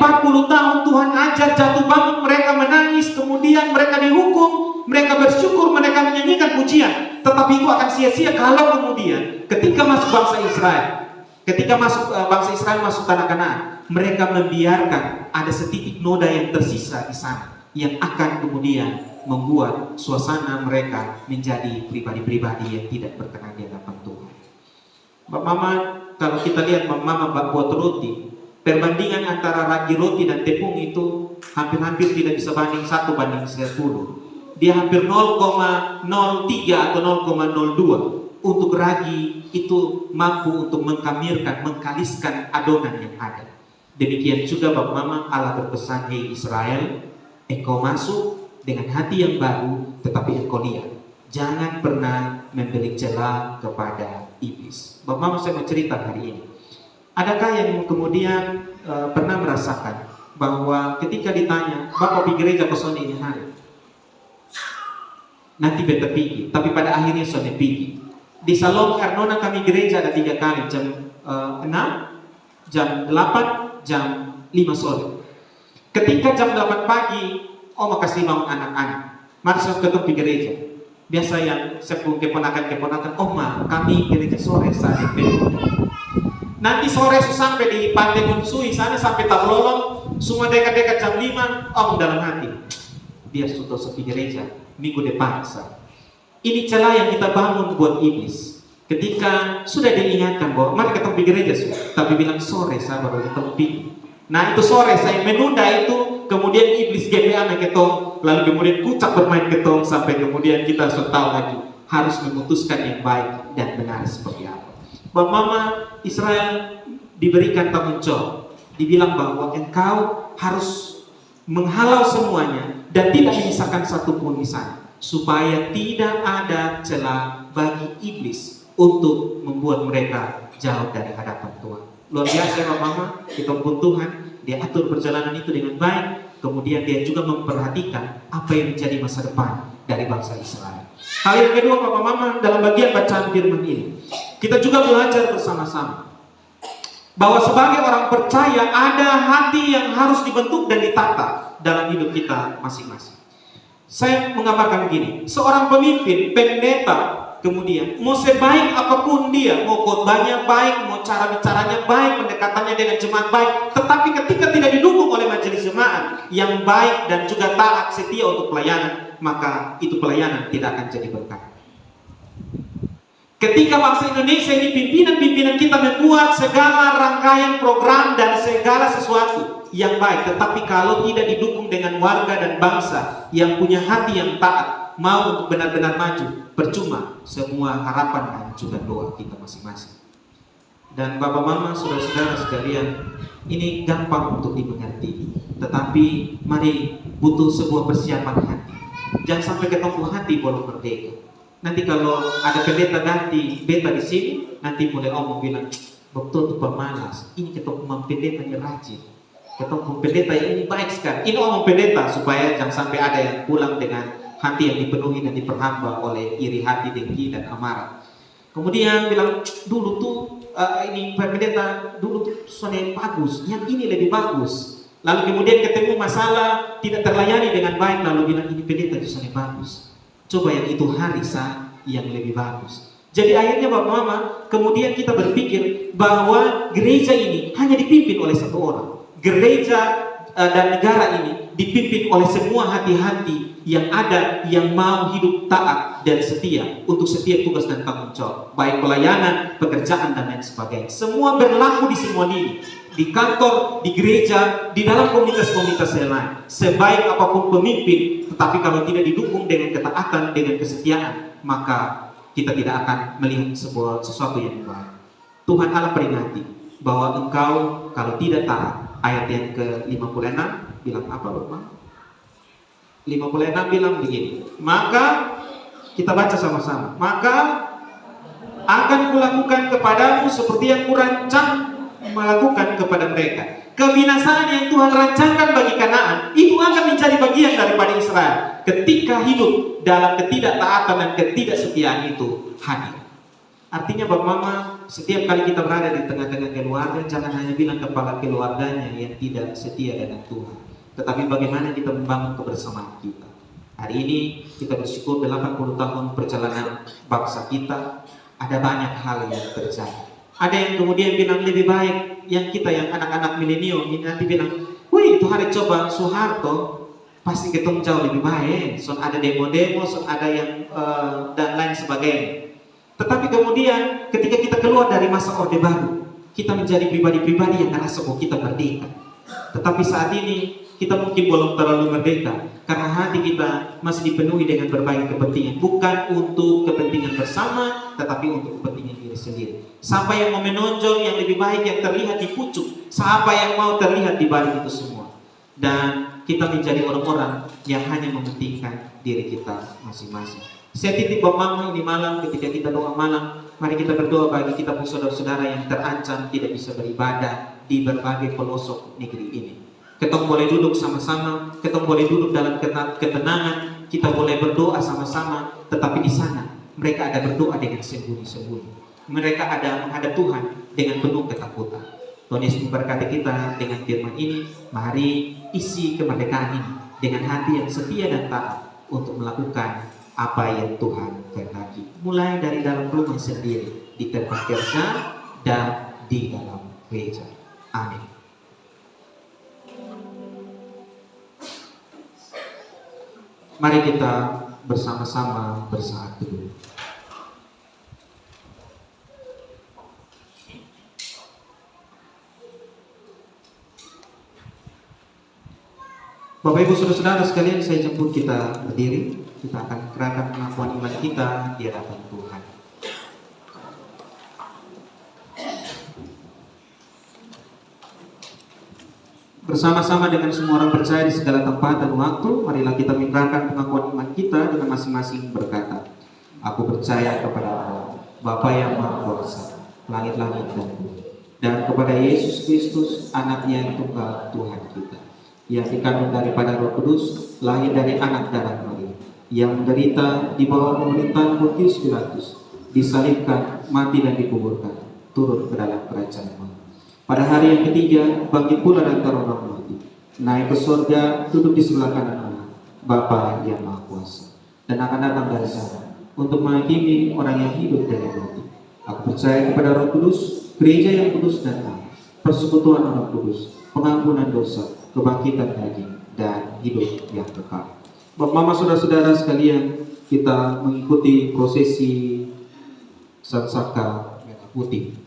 tahun Tuhan ajar jatuh bangun, mereka menangis, kemudian mereka dihukum, mereka bersyukur, mereka menyanyikan pujian. Tetapi itu akan sia-sia kalau kemudian ketika masuk bangsa Israel masuk tanah Kanaan, mereka membiarkan ada setitik noda yang tersisa di sana, yang akan kemudian membuat suasana mereka menjadi pribadi-pribadi yang tidak berkenan di hadapan Tuhan. Bapak Mama, kalau kita lihat Bapak Mama buat roti, perbandingan antara ragi roti dan tepung itu hampir-hampir tidak bisa banding 1:10. Dia hampir 0,03 atau 0,02. Untuk ragi itu mampu untuk mengkaliskan adonan yang ada. Demikian juga Bapak Mama, Allah berpesan, hei Israel, engkau masuk dengan hati yang baru, tetapi engkau lihat, jangan pernah memberi celah kepada iblis. Bapak Mama, saya mau cerita hari ini. Adakah yang kemudian pernah merasakan bahwa ketika ditanya, Bapak pergi gereja kosong ini hari? Nanti beta pergi, tapi pada akhirnya sudah pergi. Di Salom Ernona kami gereja ada 3 kali, jam 6, jam 8, jam 5 sore. Ketika jam 8 pagi, Oma kasih bangun anak-anak, mari kita ketemu di gereja. Biasa yang sepuluh keponakan, Oma kami gereja sore saat itu. Nanti sore sampai di Pantai Bunsui sana sampai Tablolong, semua dekat-dekat jam 5, dalam hati. Dia sudah sepi gereja, minggu depan. Ini celah yang kita bangun buat iblis. Ketika sudah diingatkan bahwa mari kita pergi gereja, tapi bilang sore saya baru ketemu pergi. Nah itu sore saya menunda itu, kemudian iblis GBA ketong, lalu kemudian kucak bermain ketong, sampai kemudian kita sudah tahu lagi harus memutuskan yang baik dan benar seperti apa. Bapak Mama Israel diberikan tanggung jawab, dibilang bahwa engkau harus menghalau semuanya dan tidak menyisakan satupun di sana, supaya tidak ada celah bagi iblis untuk membuat mereka jauh dari hadapan Tuhan. Luar biasa Bapak Mama, kita pun Tuhan, dia atur perjalanan itu dengan baik, kemudian dia juga memperhatikan apa yang menjadi masa depan dari bangsa Israel. Hal yang kedua Bapak Mama, dalam bagian bacaan firman ini, kita juga belajar bersama-sama bahwa sebagai orang percaya ada hati yang harus dibentuk dan ditata dalam hidup kita masing-masing. Saya menggambarkan begini, seorang pemimpin, pendeta, kemudian mau sebaik apapun dia, mau khotbahnya baik, mau cara bicaranya baik, pendekatannya dengan jemaat baik, tetapi ketika tidak didukung oleh majelis jemaat yang baik dan juga taat setia untuk pelayanan, maka itu pelayanan tidak akan jadi berkat. Ketika bangsa Indonesia ini pimpinan-pimpinan kita membuat segala rangkaian program dan segala sesuatu yang baik, tetapi kalau tidak didukung dengan warga dan bangsa yang punya hati yang taat, mau untuk benar-benar maju, percuma semua harapan dan juga doa kita masing-masing. Dan Bapak Mama, saudara-saudara sekalian, ini gampang untuk dimengerti, tetapi mari butuh sebuah persiapan hati. Jangan sampai ketemu hati belum merdeka. Nanti kalau ada pendeta ganti beta di sini, nanti mulai omong bilang, betul tuh pemalas, ini ketemu pendetanya rajin, ketemu pendeta ini baik sekali. Ini omong pendeta supaya jangan sampai ada yang pulang dengan hati yang dipenuhi dan diperhamba oleh iri hati, dengki dan amarah. Kemudian bilang, dulu tuh ini pendeta dulu tuh soalnya bagus, yang ini lebih bagus. Lalu kemudian ketemu masalah tidak terlayani dengan baik, lalu bilang ini pendeta itu soalnya bagus. Coba yang itu hari yang lebih bagus. Jadi akhirnya Bapak Mama, kemudian kita berpikir bahwa gereja ini hanya dipimpin oleh satu orang. Gereja dan negara ini dipimpin oleh semua hati-hati yang ada, yang mau hidup taat dan setia untuk setiap tugas dan tanggung jawab, baik pelayanan, pekerjaan dan lain sebagainya. Semua berlaku di semua lini, di kantor, di gereja, di dalam komunitas-komunitas yang lain. Sebaik apapun pemimpin, tetapi kalau tidak didukung dengan ketaatan, dengan kesetiaan, maka kita tidak akan melihat sesuatu yang baik. Tuhan Allah peringati bahwa engkau kalau tidak taat, ayat yang ke-56 bilang apa Bapak? 56 bilang begini, maka kita baca sama-sama, maka akan kulakukan kepadamu seperti yang kurancang melakukan kepada mereka. Kebinasaan yang Tuhan rancangkan bagi Kanaan itu akan menjadi bagian daripada Israel ketika hidup dalam ketidaktaatan dan ketidaksetiaan itu hadir. Artinya Bapak Mama, setiap kali kita berada di tengah-tengah keluarga, jangan hanya bilang kepala keluarganya yang tidak setia dengan Tuhan, tetapi bagaimana kita membangun kebersamaan kita. Hari ini kita bersyukur 80 tahun perjalanan bangsa kita, ada banyak hal yang terjadi. Ada yang kemudian bilang lebih baik, yang kita yang anak-anak milenium ini nanti bilang, wih itu hari coba Soeharto pasti ketemu jauh lebih baik, so ada demo-demo, so ada yang dan lain sebagainya. Tetapi kemudian ketika kita keluar dari masa Orde Baru, kita menjadi pribadi-pribadi yang merasa bahwa kita merdeka. Tetapi saat ini kita mungkin belum terlalu merdeka karena hati kita masih dipenuhi dengan berbagai kepentingan, bukan untuk kepentingan bersama, tetapi untuk kepentingan diri sendiri. Siapa yang mau menonjol yang lebih baik yang terlihat di pucuk, siapa yang mau terlihat di balik itu semua. Dan kita menjadi orang-orang yang hanya mementingkan diri kita masing-masing. Saya titip Bapak Mama ini malam, ketika kita doa malam, mari kita berdoa bagi kita pun saudara-saudara yang terancam tidak bisa beribadah di berbagai pelosok negeri ini. Kita boleh duduk sama-sama, kita boleh duduk dalam ketenangan, kita boleh berdoa sama-sama, tetapi di sana mereka ada berdoa dengan sembunyi-sembunyi. Mereka ada menghadap Tuhan dengan penuh ketakutan. Tuhan Yesus memberkati kita dengan firman ini. Mari isi kemerdekaan ini dengan hati yang setia dan taat untuk melakukan apa yang Tuhan kehendaki. Mulai dari dalam rumah sendiri, di tempat kerja, dan di dalam gereja. Amin. Mari kita bersama-sama bersaat teduh. Bapak Ibu Saudara-saudara sekalian, saya jemput kita berdiri. Kita akan kerahkan pengakuan iman kita di hadapan Tuhan. Bersama-sama dengan semua orang percaya di segala tempat dan waktu, marilah kita menyerahkan pengakuan iman kita dengan masing-masing berkata, aku percaya kepada Allah, Bapa yang Maha Kuasa, langit-langit dan bumi, dan kepada Yesus Kristus, Anaknya yang tunggal Tuhan kita, yang dikandung daripada Roh Kudus, lahir dari anak darah Maria, yang menderita di bawah pemerintahan Pontius Pilatus, disalibkan, mati dan dikuburkan, turun ke dalam kerajaan Allah. Pada hari yang ketiga, bangkit pula dari antara orang mati, naik ke surga, duduk di sebelah kanan Allah, Bapa yang Maha Kuasa, dan akan datang dari sana untuk menghakimi orang yang hidup dan yang mati. Aku percaya kepada Roh Kudus, gereja yang kudus dan am, persekutuan orang kudus, pengampunan dosa, kebangkitan daging, dan hidup yang kekal. Bapak, Mama, Saudara-saudara sekalian, kita mengikuti prosesi Sansaka Merah Putih.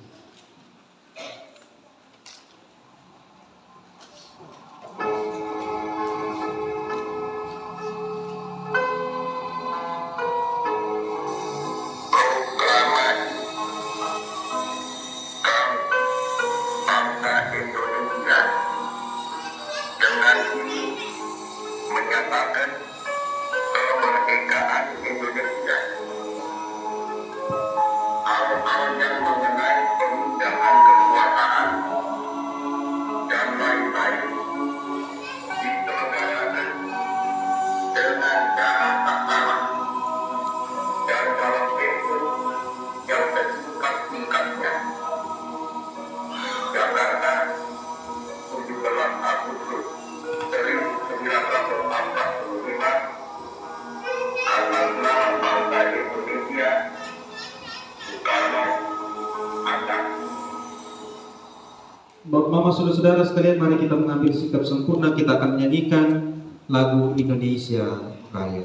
Menyatakan kemerdekaan Indonesia. Hal-hal yang mengenai pemindahan kekuasaan dan lain-lain diselenggarakan dengan cara taksama dan dalam bentuk yang sesingkat-singkatnya. Jakarta, 17 Agustus 1945, atas nama bangsa Indonesia, Soekarno Hatta. Bapak, Mama, Saudara-saudara sekalian, mari kita mengambil sikap sempurna. Kita akan menyanyikan lagu Indonesia Raya.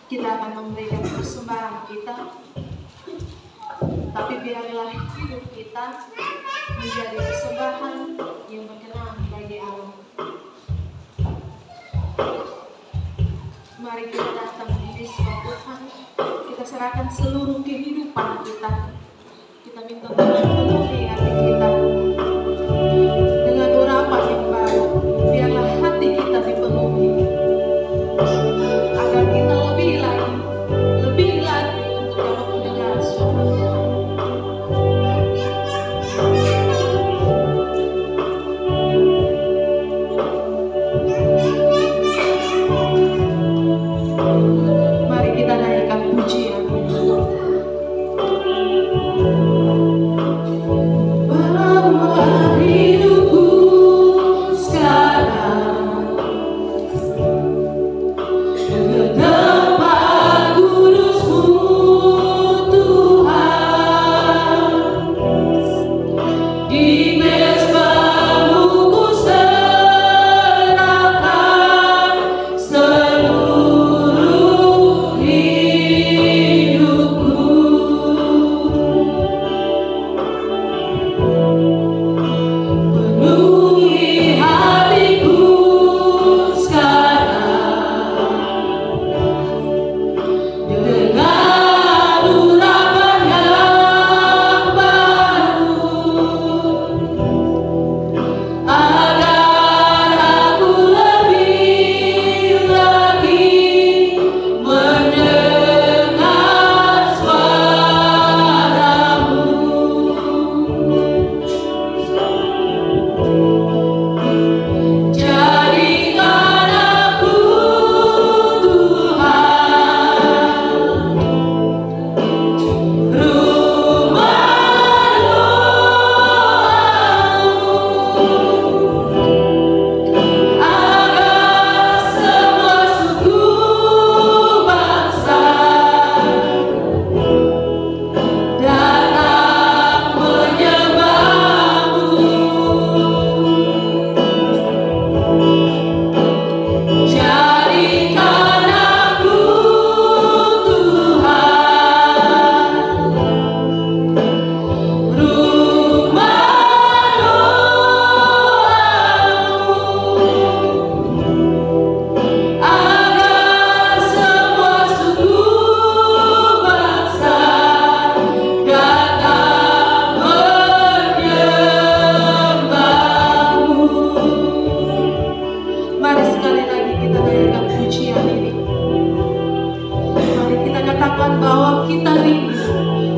Kita akan memberikan persembahan kita, tapi biarlah hidup kita menjadi persembahan yang berkenan bagi Mari kita datang di sebab Tuhan, kita serahkan seluruh kehidupan kita. Kita minta Tuhan memenuhi hati kita dengan urapan yang baru. Biarlah hati kita dipenuhi, agar kita lebih lagi untuk dapat mendengar suara Tuhan. Mari kita naikkan pujian. Bawa hidupku sekarang ke tempat kudus-Mu, Tuhan. Di mezbamu ku serahkan seluruh hidupku. Penuhi hatiku sekarang dengan urapan yang baru, agar aku lebih lagi mendengar suara-Mu. Jadikan aku, Tuhan, rumah doa-Mu, agar semua suku bangsa datang menyembah-Mu. Jadikan aku, Tuhan, rumah doa-Mu, agar semua suku bangsa datang menyembah-Mu. Mari sekali lagi kita naikkan pujian ini. Mari kita katakan bahwa kita rindu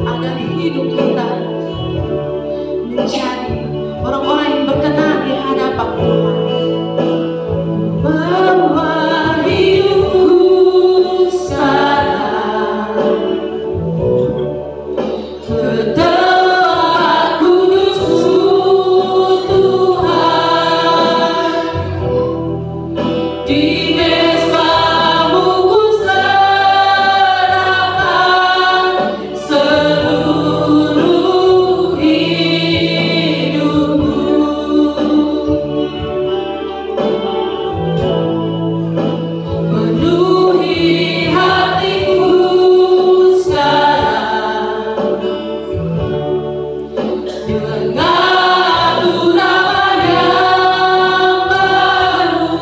agar hidup kita menjadi orang-orang yang berkenan di hadapan Tuhan. Bawa hidupku sekarang ke tempat kudus-Mu, Tuhan. Di mezbamu ku serahkan seluruh hidupku. Penuhi hatiku sekarang dengan urapan yang baru,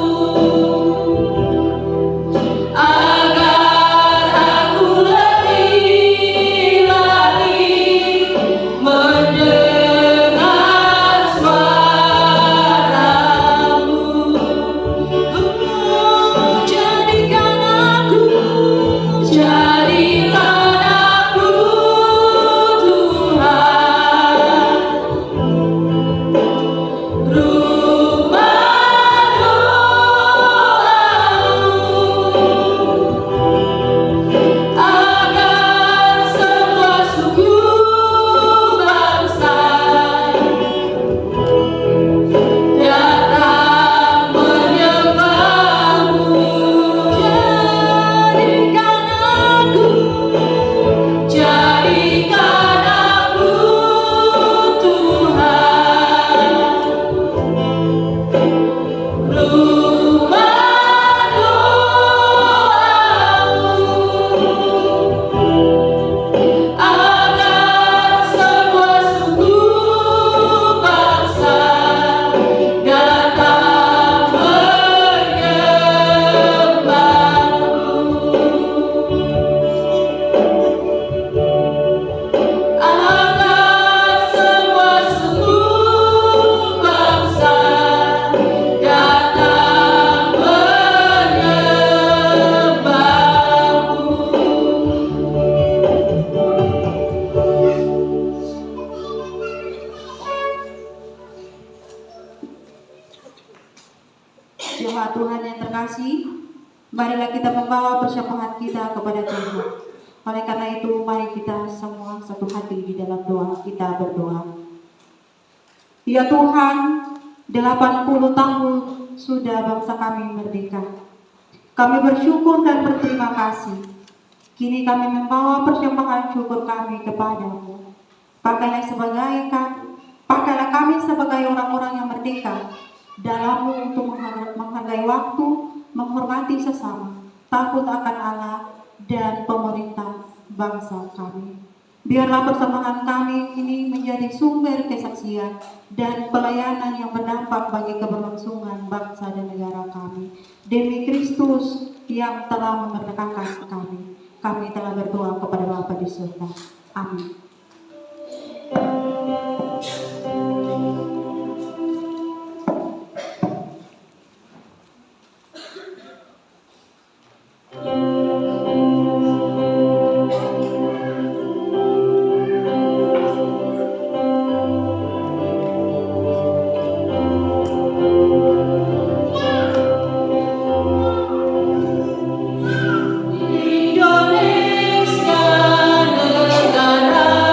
yang terkasih, marilah kita membawa persembahan kita kepada Tuhan. Oleh karena itu, mari kita semua satu hati di dalam doa. Kita berdoa. Ya Tuhan, 80 tahun sudah bangsa kami merdeka. Kami bersyukur dan berterima kasih. Kini kami membawa persembahan syukur kami kepadamu. Pakailah kami sebagai orang-orang yang merdeka dalammu untuk menghargai waktu, menghormati sesama, takut akan Allah dan pemerintah bangsa kami. Biarlah persembahan kami ini menjadi sumber kesaksian dan pelayanan yang berdampak bagi keberlangsungan bangsa dan negara kami. Demi Kristus yang telah memerdekakan kami telah berdoa kepada Bapa di surga. Amin. Indonesia negara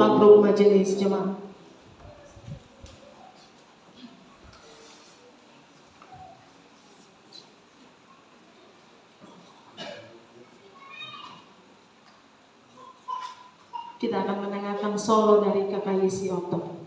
agruk majelis jemaah. Kita akan mendengarkan solo dari Kakak Yesi Otto.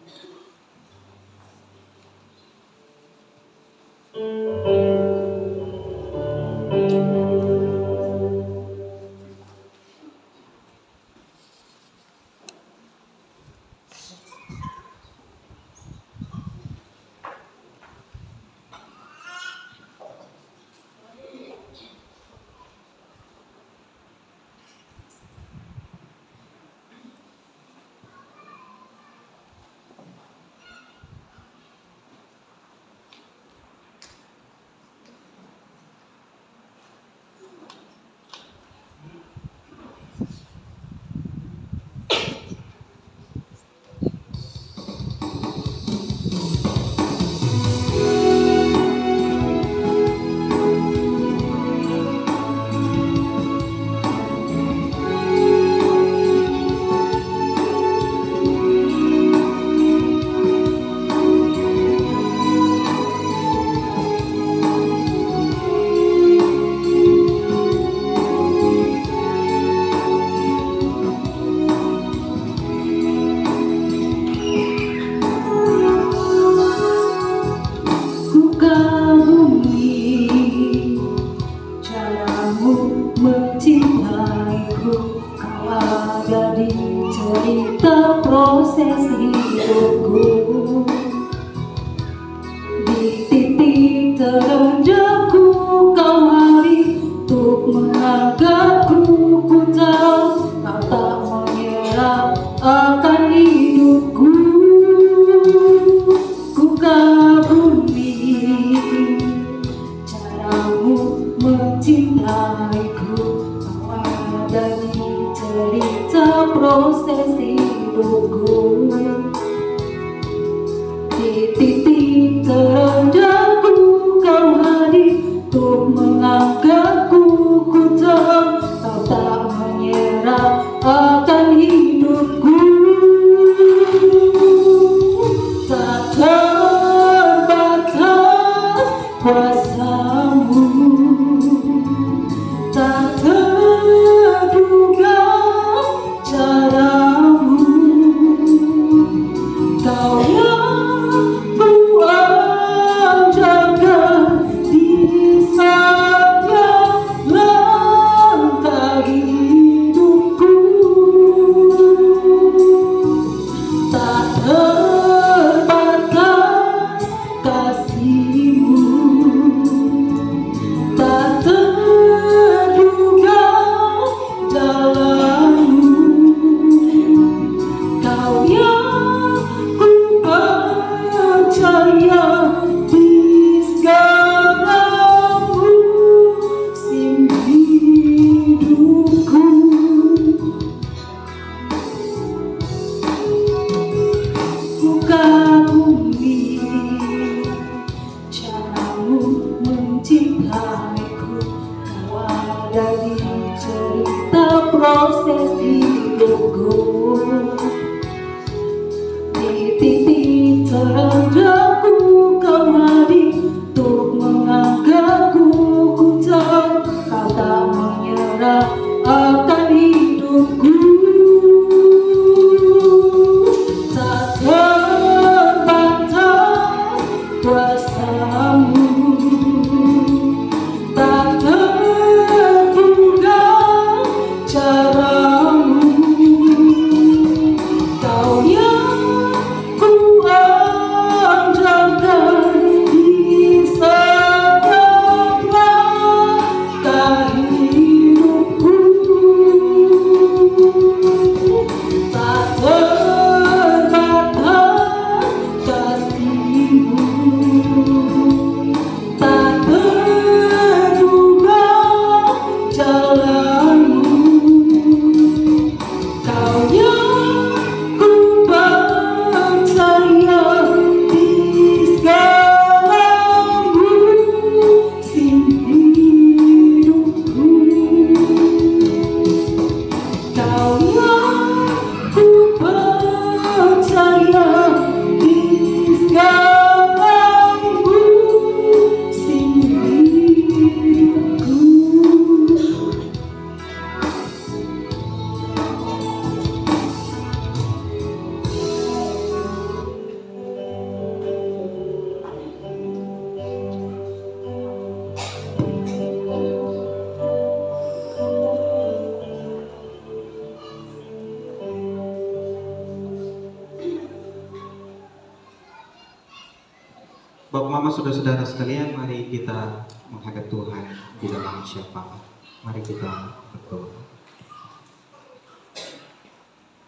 Bapak Mama, saudara-saudara sekalian, mari kita menghadap Tuhan di dalam syafaat. Mari kita berdoa.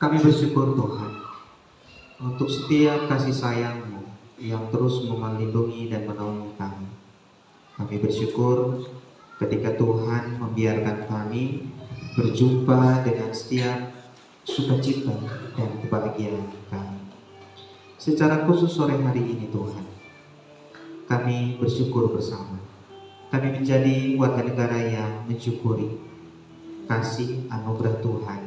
Kami bersyukur Tuhan untuk setiap kasih sayang-Mu yang terus melindungi dan menolong kami. Kami bersyukur ketika Tuhan membiarkan kami berjumpa dengan setiap sukacita dan kebahagiaan kami. Secara khusus sore hari ini Tuhan, kami bersyukur bersama. Kami menjadi warga negara yang mensyukuri kasih anugerah Tuhan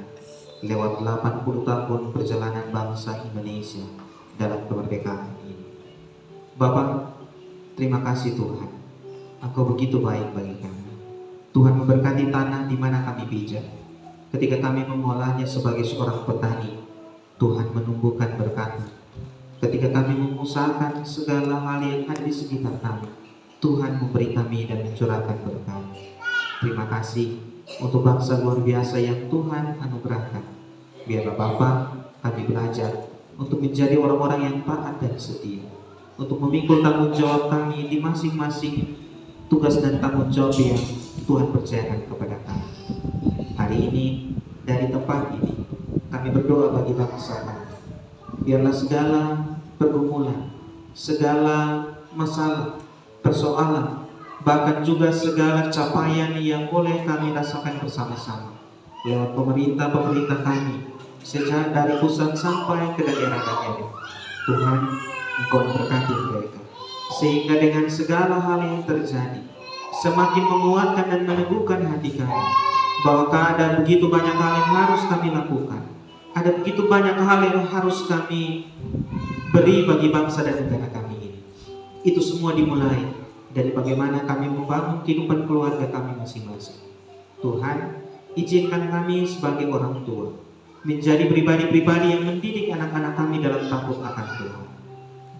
lewat 80 tahun perjalanan bangsa Indonesia dalam kemerdekaan ini. Bapak, terima kasih Tuhan. Engkau begitu baik bagi kami. Tuhan memberkati tanah di mana kami pijak. Ketika kami mengolahnya sebagai seorang petani, Tuhan menumbuhkan berkat. Ketika kami mengusahakan segala hal yang ada di sekitar kami, Tuhan memberi kami dan mencurahkan berkat. Terima kasih untuk bangsa luar biasa yang Tuhan anugerahkan. Biarlah Bapa, kami belajar untuk menjadi orang-orang yang taat dan setia, untuk memikul tanggung jawab kami di masing-masing tugas dan tanggung jawab yang Tuhan percayakan kepada kami. Hari ini, dari tempat ini, kami berdoa bagi bangsa kami. Biarlah segala pergumulan, segala masalah, persoalan, bahkan juga segala capaian yang boleh kami rasakan bersama-sama lewat pemerintah kami, sejak dari pusat sampai ke daerah-daerah. Tuhan, Engkau memberkati mereka, sehingga dengan segala hal yang terjadi semakin menguatkan dan meneguhkan hati kami bahwa ada begitu banyak hal yang harus kami lakukan, ada begitu banyak hal yang harus kami beri bagi bangsa dan negara kami ini. Itu semua dimulai dari bagaimana kami membangun kehidupan keluarga kami masing-masing. Tuhan, izinkan kami sebagai orang tua menjadi pribadi-pribadi yang mendidik anak-anak kami dalam takut akan Tuhan.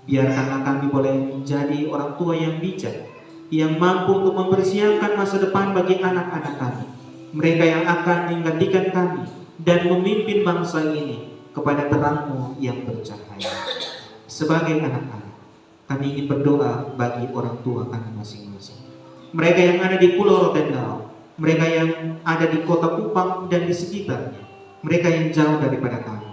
Biarkanlah kami boleh menjadi orang tua yang bijak, yang mampu untuk mempersiapkan masa depan bagi anak-anak kami, mereka yang akan menggantikan kami dan memimpin bangsa ini kepada terang-Mu yang bercahaya. Sebagai anak-anak, kami ingin berdoa bagi orang tua kami masing-masing, mereka yang ada di Pulau Rotendao, mereka yang ada di Kota Kupang dan di sekitarnya, mereka yang jauh daripada kami.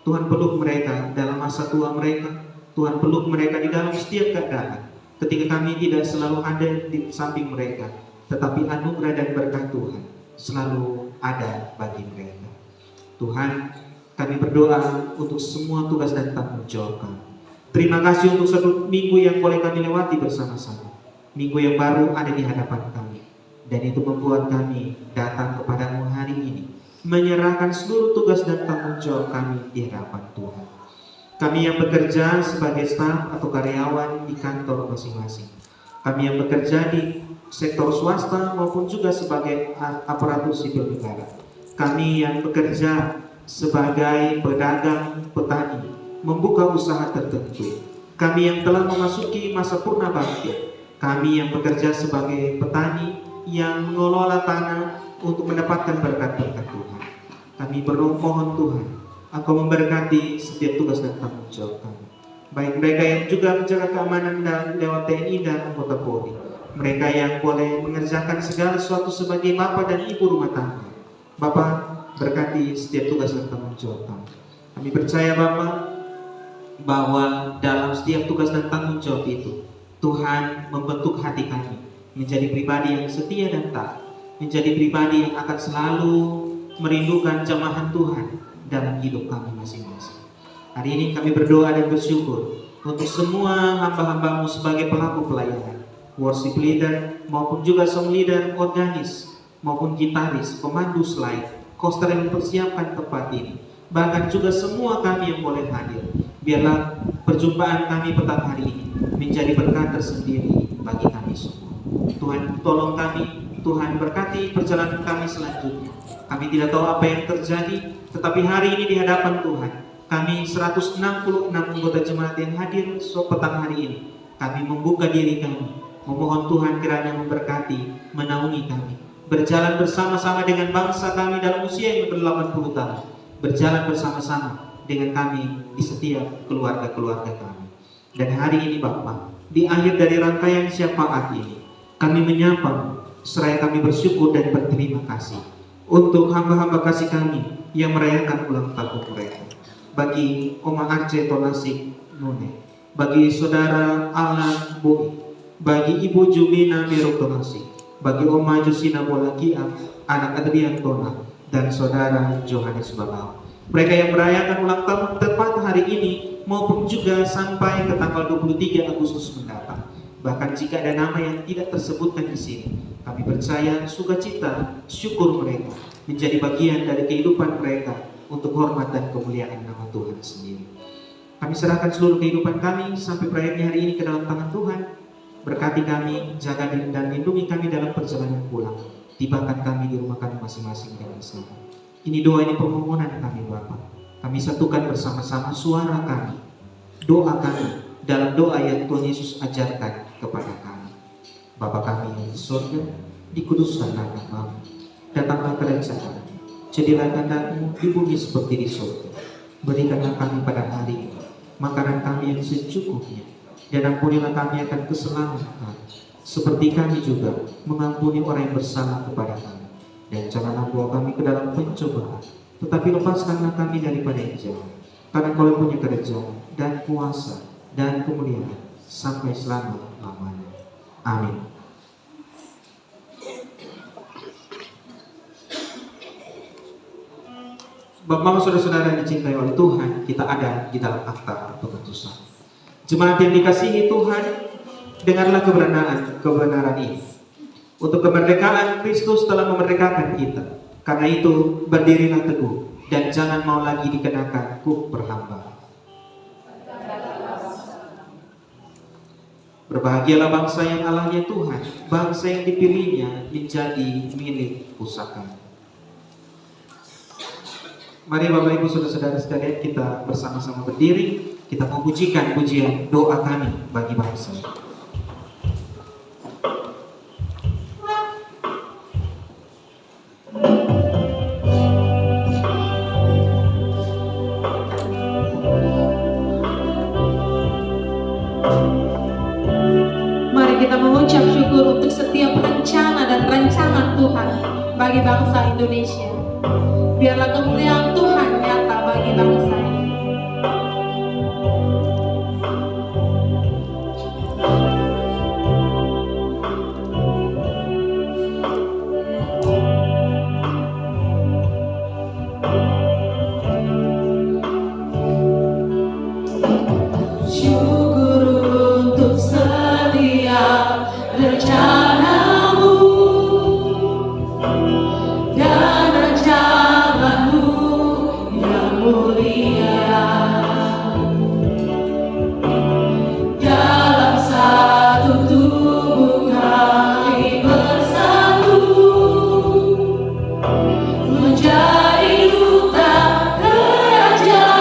Tuhan peluk mereka dalam masa tua mereka. Tuhan peluk mereka di dalam setiap keadaan. Ketika kami tidak selalu ada di samping mereka, tetapi anugerah dan berkat Tuhan selalu ada bagi mereka. Tuhan, kami berdoa untuk semua tugas dan tanggung jawab kami. Terima kasih untuk satu minggu yang boleh kami lewati bersama-sama. Minggu yang baru ada di hadapan kami, dan itu membuat kami datang kepadamu hari ini, menyerahkan seluruh tugas dan tanggung jawab kami di hadapan Tuhan. Kami yang bekerja sebagai staf atau karyawan di kantor masing-masing, kami yang bekerja di sektor swasta maupun juga sebagai aparatur sipil negara, kami yang bekerja sebagai pedagang, petani, membuka usaha tertentu, kami yang telah memasuki masa purna bakti, kami yang bekerja sebagai petani yang mengelola tanah untuk mendapatkan berkat-berkat Tuhan. Kami bermohon Tuhan, Engkau memberkati setiap tugas dan tanggung jawab kami, baik mereka yang juga menjaga keamanan dan lewat TNI dan anggota Polri, mereka yang boleh mengerjakan segala sesuatu sebagai bapak dan ibu rumah tangga. Bapak, berkati setiap tugas dan tanggung jawab kami. Kami percaya Bapak bahwa dalam setiap tugas dan tanggung jawab itu Tuhan membentuk hati kami menjadi pribadi yang setia dan taat, menjadi pribadi yang akan selalu merindukan jamahan Tuhan dalam hidup kami masing-masing. Hari ini kami berdoa dan bersyukur untuk semua hamba-hamba-Mu sebagai pelaku pelayanan, worship leader maupun juga song leader, organis maupun gitaris, pemandu slide, koster yang mempersiapkan tempat ini, bahkan juga semua kami yang boleh hadir. Biarlah perjumpaan kami petang hari ini menjadi berkat tersendiri bagi kami semua. Tuhan tolong kami, Tuhan berkati perjalanan kami selanjutnya. Kami tidak tahu apa yang terjadi, tetapi hari ini di hadapan Tuhan, kami 166 anggota jemaat yang hadir petang hari ini, kami membuka diri kami, memohon Tuhan kiranya memberkati, menaungi kami, berjalan bersama-sama dengan bangsa kami dalam usia yang ber-80 tahun, berjalan bersama-sama dengan kami di setiap keluarga-keluarga kami. Dan hari ini Bapak, di akhir dari rangkaian syafaat ini, kami menyapa seraya kami bersyukur dan berterima kasih untuk hamba-hamba kasih kami yang merayakan ulang tahun mereka. Bagi Oma Aceh Tonasik Nune, bagi Saudara Alan Boi, bagi Ibu Jumina Miro Tonasik, bagi Oma Jusina Bolakia, anak Adrian Tona, dan Saudara Johannes Babao. Mereka yang merayakan ulang tahun tepat hari ini maupun juga sampai ke tanggal 23 Agustus mendatang. Bahkan jika ada nama yang tidak tersebutkan di sini, kami percaya sukacita, syukur mereka menjadi bagian dari kehidupan mereka untuk hormat dan kemuliaan nama Tuhan sendiri. Kami serahkan seluruh kehidupan kami sampai berakhirnya hari ini ke dalam tangan Tuhan. Berkati kami, jaga dan lindungi kami dalam perjalanan pulang. Tibakan kami di rumah kami masing-masing dengan selamat. Ini doa, ini permohonan kami Bapa. Kami satukan bersama-sama suara kami, doa kami dalam doa yang Tuhan Yesus ajarkan kepada kami. Bapa kami yang di surga, dikuduskan namamu, datanglah kerajaan-Mu, jadilah kehendak-Mu di bumi seperti di surga. Berikanlah kami pada hari ini makanan kami yang secukupnya, dan ampunilah kami akan kesalahan kami, seperti kami juga mengampuni orang yang bersalah kepada kami. Dan janganlah bawa kami ke dalam pencobaan, tetapi lepaskanlah kami daripada yang jahat. Karena Kau yang punya kerajaan dan kuasa dan kemuliaan sampai selama-lamanya. Amin. Bapak, saudara-saudara yang dicintai oleh Tuhan, kita ada di dalam akta pengutusan. Jemaat yang dikasihi Tuhan, dengarlah kebenaran ini. Untuk kemerdekaan, Kristus telah memerdekakan kita. Karena itu, berdirilah teguh dan jangan mau lagi dikenakan kuk perhambaan. Berbahagialah bangsa yang Allahnya Tuhan, bangsa yang dipilihnya menjadi milik pusaka. Mari Bapak Ibu Saudara-saudara sekalian, kita bersama-sama berdiri, kita memujikan pujian doa kami bagi bangsa. Mari kita mengucap syukur untuk setiap rencana dan rancangan Tuhan bagi bangsa Indonesia. Biarlah kemuliaan Tuhan nyata bagi bangsa ini. Syukur untuk setiap rencana-Mu dan rancangan-Mu yang mulia. Dalam satu tubuh kami bersatu menjadi duta kerajaan-Mu.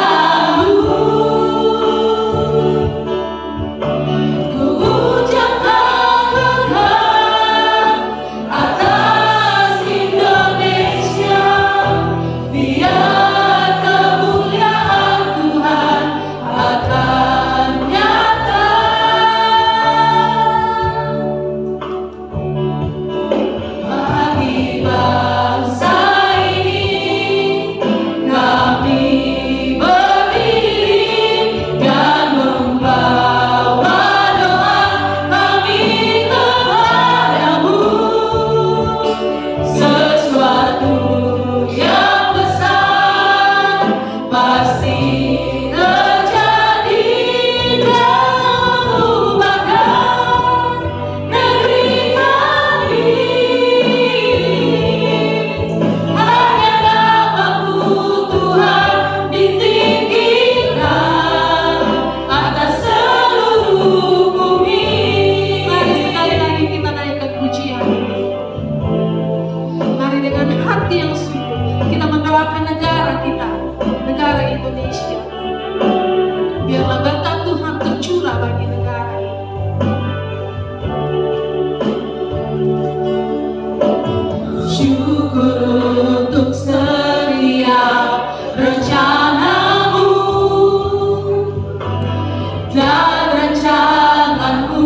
Ku ucapkan berkat atas Indonesia, biar kemuliaan Tuhan akan nyata. Bagi bangsa ini kami berdiri dan membawa doa kami kepadamu. Sesuatu yang besar pasti terjadi dalam mengubahkan negeri kami. Hanya namamu Tuhan ditinggikan atas seluruh bumi. Mari sekali lagi kita naikkan pujian. Mari dengan hati yang sungguh kita mendoakan negara kita, negara Indonesia. Biarlah berkat Tuhan tercurah bagi negara ini. Syukur untuk setiap rencana-Mu dan rancangan-Mu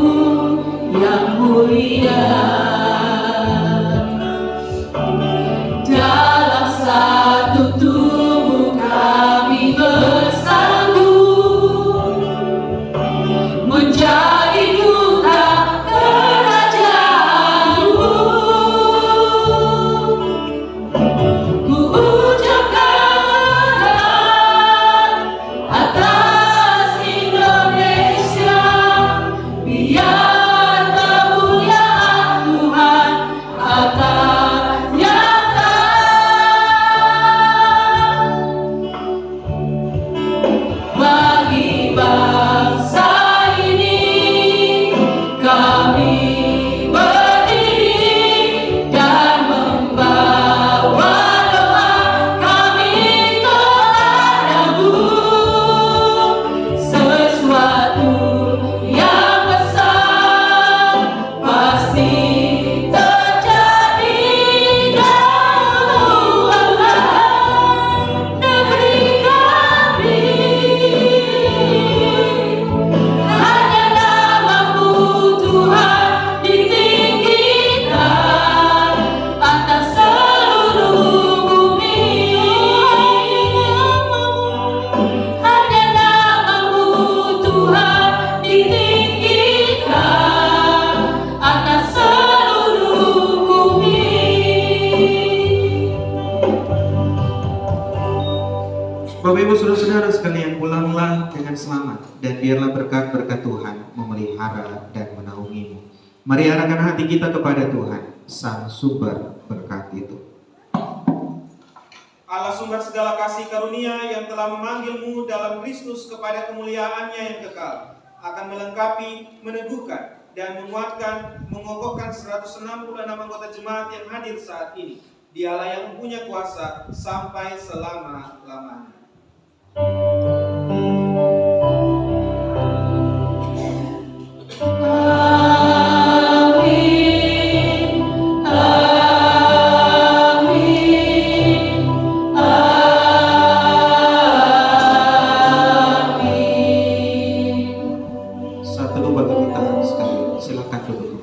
sekalian, pulanglah dengan selamat, dan biarlah berkat-berkat Tuhan memelihara dan menaungimu. Mari arahkan hati kita kepada Tuhan, Sang Sumber berkat itu. Allah sumber segala kasih karunia yang telah memanggilmu dalam Kristus kepada kemuliaannya yang kekal, akan melengkapi, meneguhkan, dan menguatkan, mengokohkan 166 anggota jemaat yang hadir saat ini. Dialah yang punya kuasa sampai selama-lamanya. Satu dua bagi kita sekali, silakan duduk.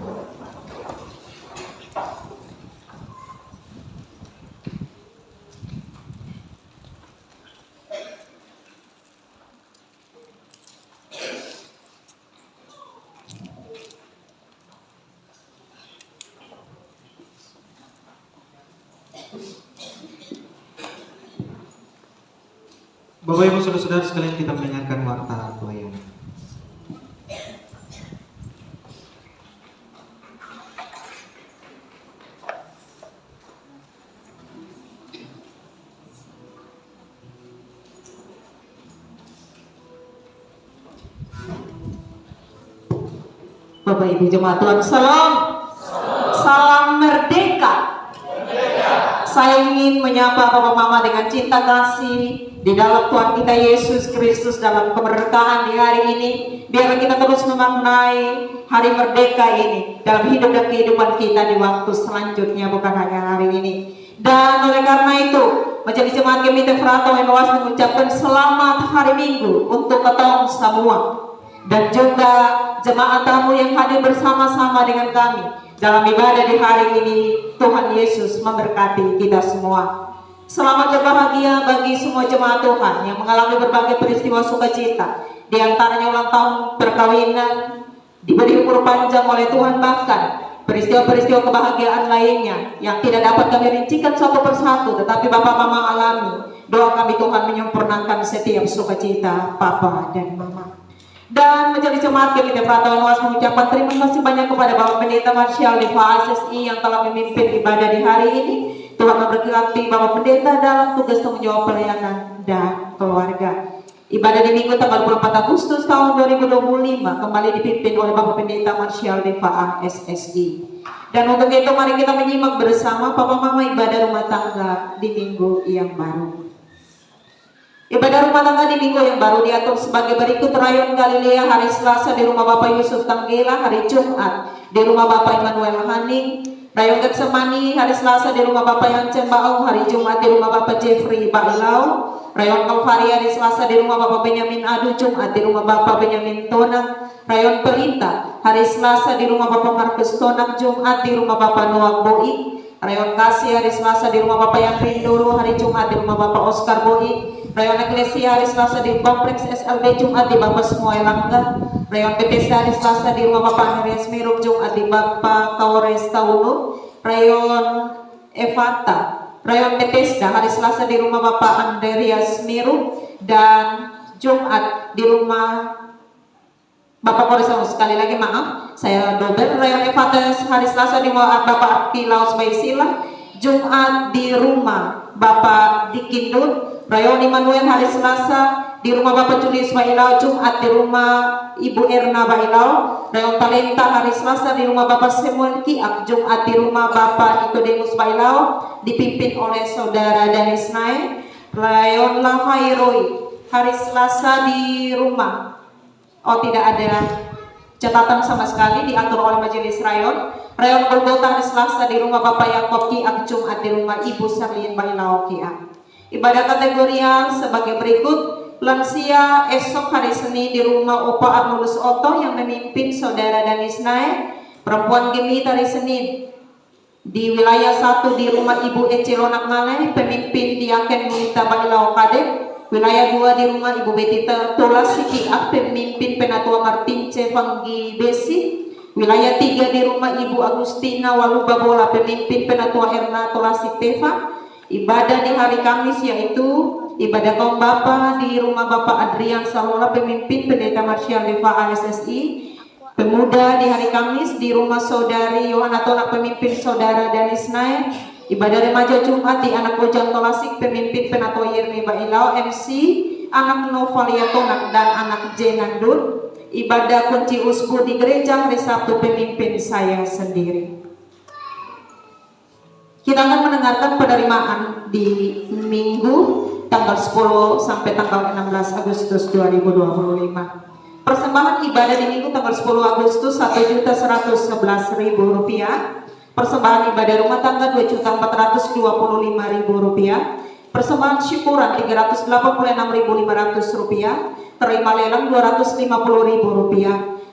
Bapak Ibu saudara-saudara sekalian, kita mendengarkan warta pelayanan. Bapak Ibu jemaat Tuhan, salam. Salam merdeka. Saya ingin menyapa Bapak Mama dengan cinta kasih di dalam Tuhan kita Yesus Kristus dalam kemerdekaan di hari ini. Biar kita terus memaknai hari merdeka ini dalam hidup dan kehidupan kita di waktu selanjutnya, bukan hanya hari ini. Dan oleh karena itu, menjadi jemaat Gemite Frato Eloas mengucapkan selamat hari Minggu untuk ketong semua, dan juga jemaat tamu yang hadir bersama-sama dengan kami dalam ibadah di hari ini. Tuhan Yesus memberkati kita semua. Selamat berbahagia bagi semua jemaat Tuhan yang mengalami berbagai peristiwa sukacita, di antaranya ulang tahun perkawinan, diberi umur panjang oleh Tuhan, bahkan peristiwa-peristiwa kebahagiaan lainnya yang tidak dapat kami rincikan satu persatu, tetapi Bapak Mama alami. Doa kami Tuhan menyempurnakan setiap sukacita Papa dan Mama. Dan menjadi jemaat Gemite Frato Eloas mengucapkan terima kasih banyak kepada Bapak Pendeta Martial Deva SSI yang telah memimpin ibadah di hari ini. Tuhan memberkati Bapak Pendeta dalam tugas tanggung jawab pelayanan dan keluarga. Ibadah di Minggu tanggal 24 Agustus tahun 2025 kembali dipimpin oleh Bapak Pendeta Martial Deva SSI. Dan untuk itu mari kita menyimak bersama Papa Mama ibadah rumah tangga di minggu yang baru. Ibadah rumah tangga di minggu yang baru diatur sebagai berikut: Rayon Galilea hari Selasa di rumah Bapak Yusuf Tanggela, hari Jumat di rumah Bapak Immanuel Haning. Rayon Getsemani hari Selasa di rumah Bapak Yanceng Baung, hari Jumat di rumah Bapak Jeffrey Bailau. Rayon Kalvari hari Selasa di rumah Bapak Benyamin Adu, Jumat di rumah Bapak Benyamin Tonang. Rayon Pelita hari Selasa di rumah Bapak Markus Tonang, Jumat di rumah Bapak Noah Boi. Rayon Kasih hari Selasa di rumah Bapak Yampin Dulu, hari Jumat di rumah Bapak Oscar Boi. Rayon Eklesia hari Selasa di Kompleks SLB, Jumat di Bapak Samuel Langga. Rayon Bethesda hari Selasa di rumah Bapak Andreas Miruk, Jumat di Bapak Kaures Taunu. Rayon Evata Rayon Bethesda hari Selasa di rumah Bapak Andreas Miruk, dan Jumat di rumah Bapak Kaures Taunu. Sekali lagi maaf, saya dobel. Rayon Evata hari Selasa di rumah Bapak Arkilaus Baisila, Jumat di rumah Bapak Dikindun. Rayon Immanuel hari Selasa di rumah Bapak Julius Bailau, Jumat di rumah Ibu Erna Bailau. Rayon Talenta hari Selasa di rumah Bapak Samuel Kiak, Jumat di rumah Bapak Nikodemus Bailau, dipimpin oleh Saudara Danis Nae. Rayon Lahairoi hari Selasa di rumah, tidak ada catatan sama sekali, diatur oleh Majelis Rayon. Rayon Golgota hari Selasa di rumah Bapak Yakob Kiak, Jumat di rumah Ibu Sarlin Bailau Kiak. Ibadah kategorial sebagai berikut: lansia esok hari Senin di rumah Opa Arnolus Oto yang memimpin Saudara Danis Nae. Perempuan Gemit hari Senin di wilayah 1 di rumah Ibu Ece Lonak Maleh, pemimpin Diaken Munita Bailau Kadek. Wilayah 2 di rumah Ibu Betty Tulas Siki Ak, pemimpin Penatua Martin Cevanggi Besi. Wilayah 3 di rumah Ibu Agustina Waluba Bola, pemimpin Penatua Erna Tolasik Teva. Ibadah di hari Kamis yaitu ibadah kaum Bapa di rumah Bapak Adrian Salora, pemimpin Pendeta Marsyal Deva ASSI. Pemuda di hari Kamis di rumah Saudari Yohana Tonak, pemimpin Saudara Danis Nair. Ibadah remaja Jumat di anak Bojang Tolasik, pemimpin Penato Yermi Bailau MC, anak Novalia Tonak dan anak Jenandun. Ibadah kunci usbu di gereja hari Sabtu, pemimpin saya sendiri. Kita akan mendengarkan penerimaan di Minggu tanggal 10 sampai tanggal 16 Agustus 2025. Persembahan ibadah di Minggu tanggal 10 Agustus Rp1.111.000. Persembahan ibadah rumah tangga Rp2.425.000. Persembahan syukuran Rp386.500. Terima lelang Rp250.000.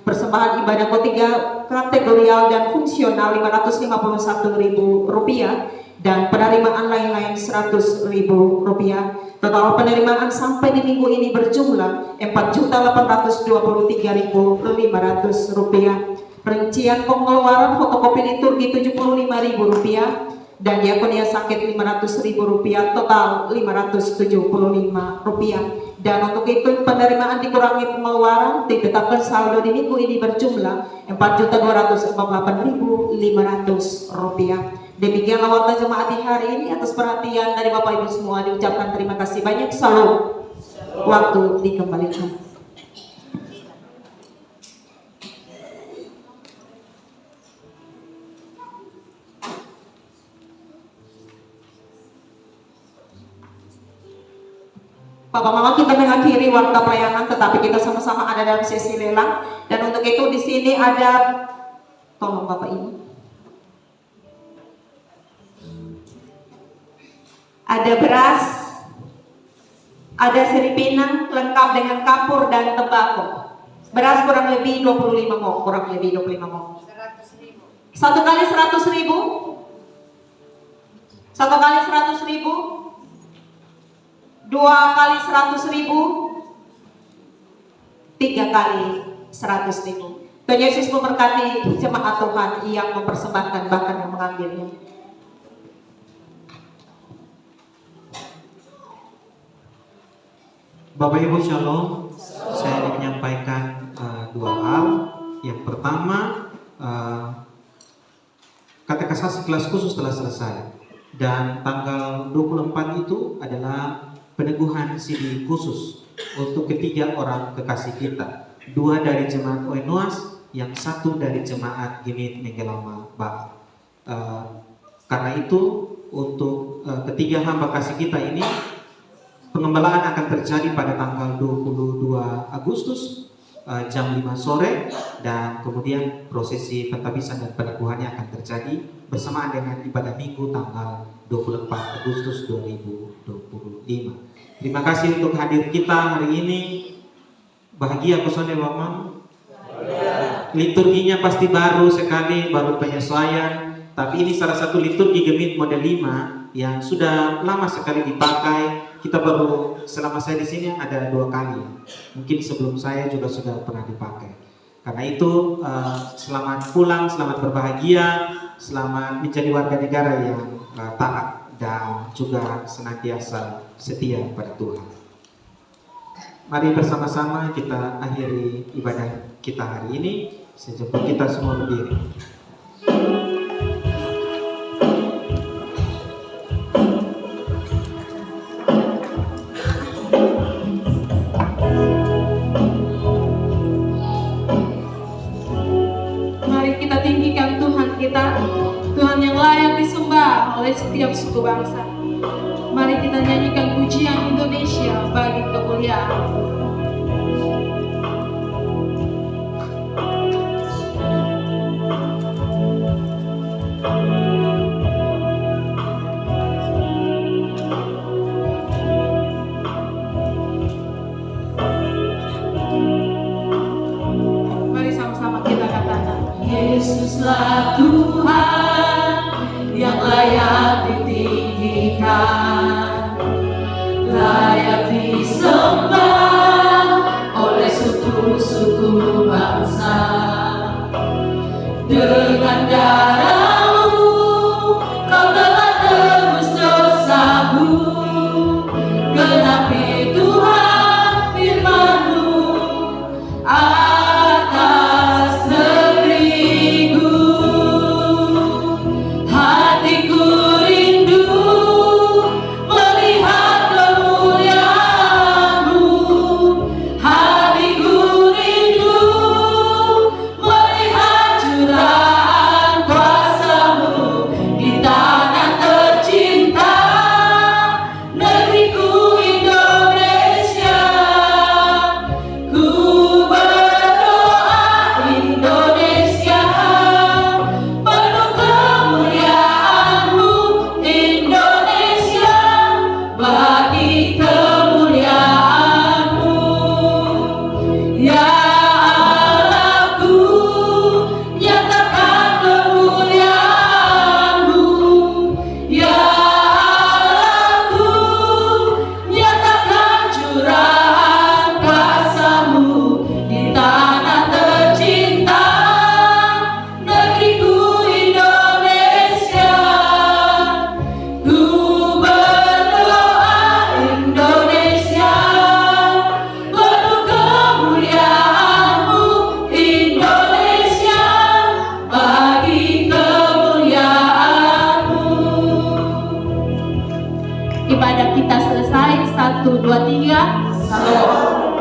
Persembahan ibadah ketiga kategorial dan fungsional Rp551.000. Dan penerimaan lain-lain Rp100.000. Total penerimaan sampai di minggu ini berjumlah Rp4.823.500. Rincian pengeluaran fotokopi liturgi Rp75.000 dan diakonia sakit Rp500.000, total Rp575. Dan untuk itu penerimaan dikurangi pengeluaran ditetapkan saldo di minggu ini berjumlah Rp4.244.500. Demikianlah warta jemaat di hari ini. Atas perhatian dari Bapak Ibu semua diucapkan terima kasih banyak. Salam. Waktu dikembalikan. Bapak Mama, kita mengakhiri warta pelayanan, tetapi kita sama-sama ada dalam sesi lelang. Dan untuk itu di sini ada, tolong Bapak Ibu, ada beras, ada siripinang lengkap dengan kapur dan tembakau. Beras kurang lebih 25 mol, kurang lebih 25 mol. 100.000. Satu kali 100.000. Satu kali 100.000. Dua kali 100.000. Tiga kali 100.000. Tuhan Yesus memberkati jemaat Tuhan yang mempersembahkan bahkan yang mengambilnya. Bapak Ibu Shalom, saya ingin menyampaikan dua hal. Yang pertama, katekisasi kelas khusus telah selesai dan tanggal 24 itu adalah peneguhan CD khusus untuk ketiga orang kekasih kita, dua dari jemaat Oenoas, yang satu dari jemaat Gemit Menggelama Baal. Karena itu untuk ketiga hamba kasih kita ini, pengembalaan akan terjadi pada tanggal 22 Agustus jam 5 sore, dan kemudian prosesi pentabisan dan peneguhannya akan terjadi bersamaan dengan ibadah minggu tanggal 24 Agustus 2025. Terima kasih untuk hadir kita hari ini. Bahagia kusone Bapak. Liturginya pasti baru sekali, baru penyesuaian. Tapi ini salah satu liturgi Gemit model 5 yang sudah lama sekali dipakai. Kita baru, selama saya di sini ada 2 kali. Mungkin sebelum saya juga sudah pernah dipakai. Karena itu selamat pulang, selamat berbahagia, selamat menjadi warga negara yang taat dan juga senantiasa setia pada Tuhan. Mari bersama-sama kita akhiri ibadah kita hari ini. Sejumlah kita semua berdiri. Tuhan yang layak disembah oleh setiap suku bangsa. Mari kita nyanyikan pujian Indonesia bagi kemuliaan. Mari sama-sama kita katakan, Yesuslah Tuhan yang layak ditinggikan, layak disembah oleh suku-suku bangsa. Dengan darah-Mu kau telah tebus dosa-Mu, genap 1, 2, 3. Salam.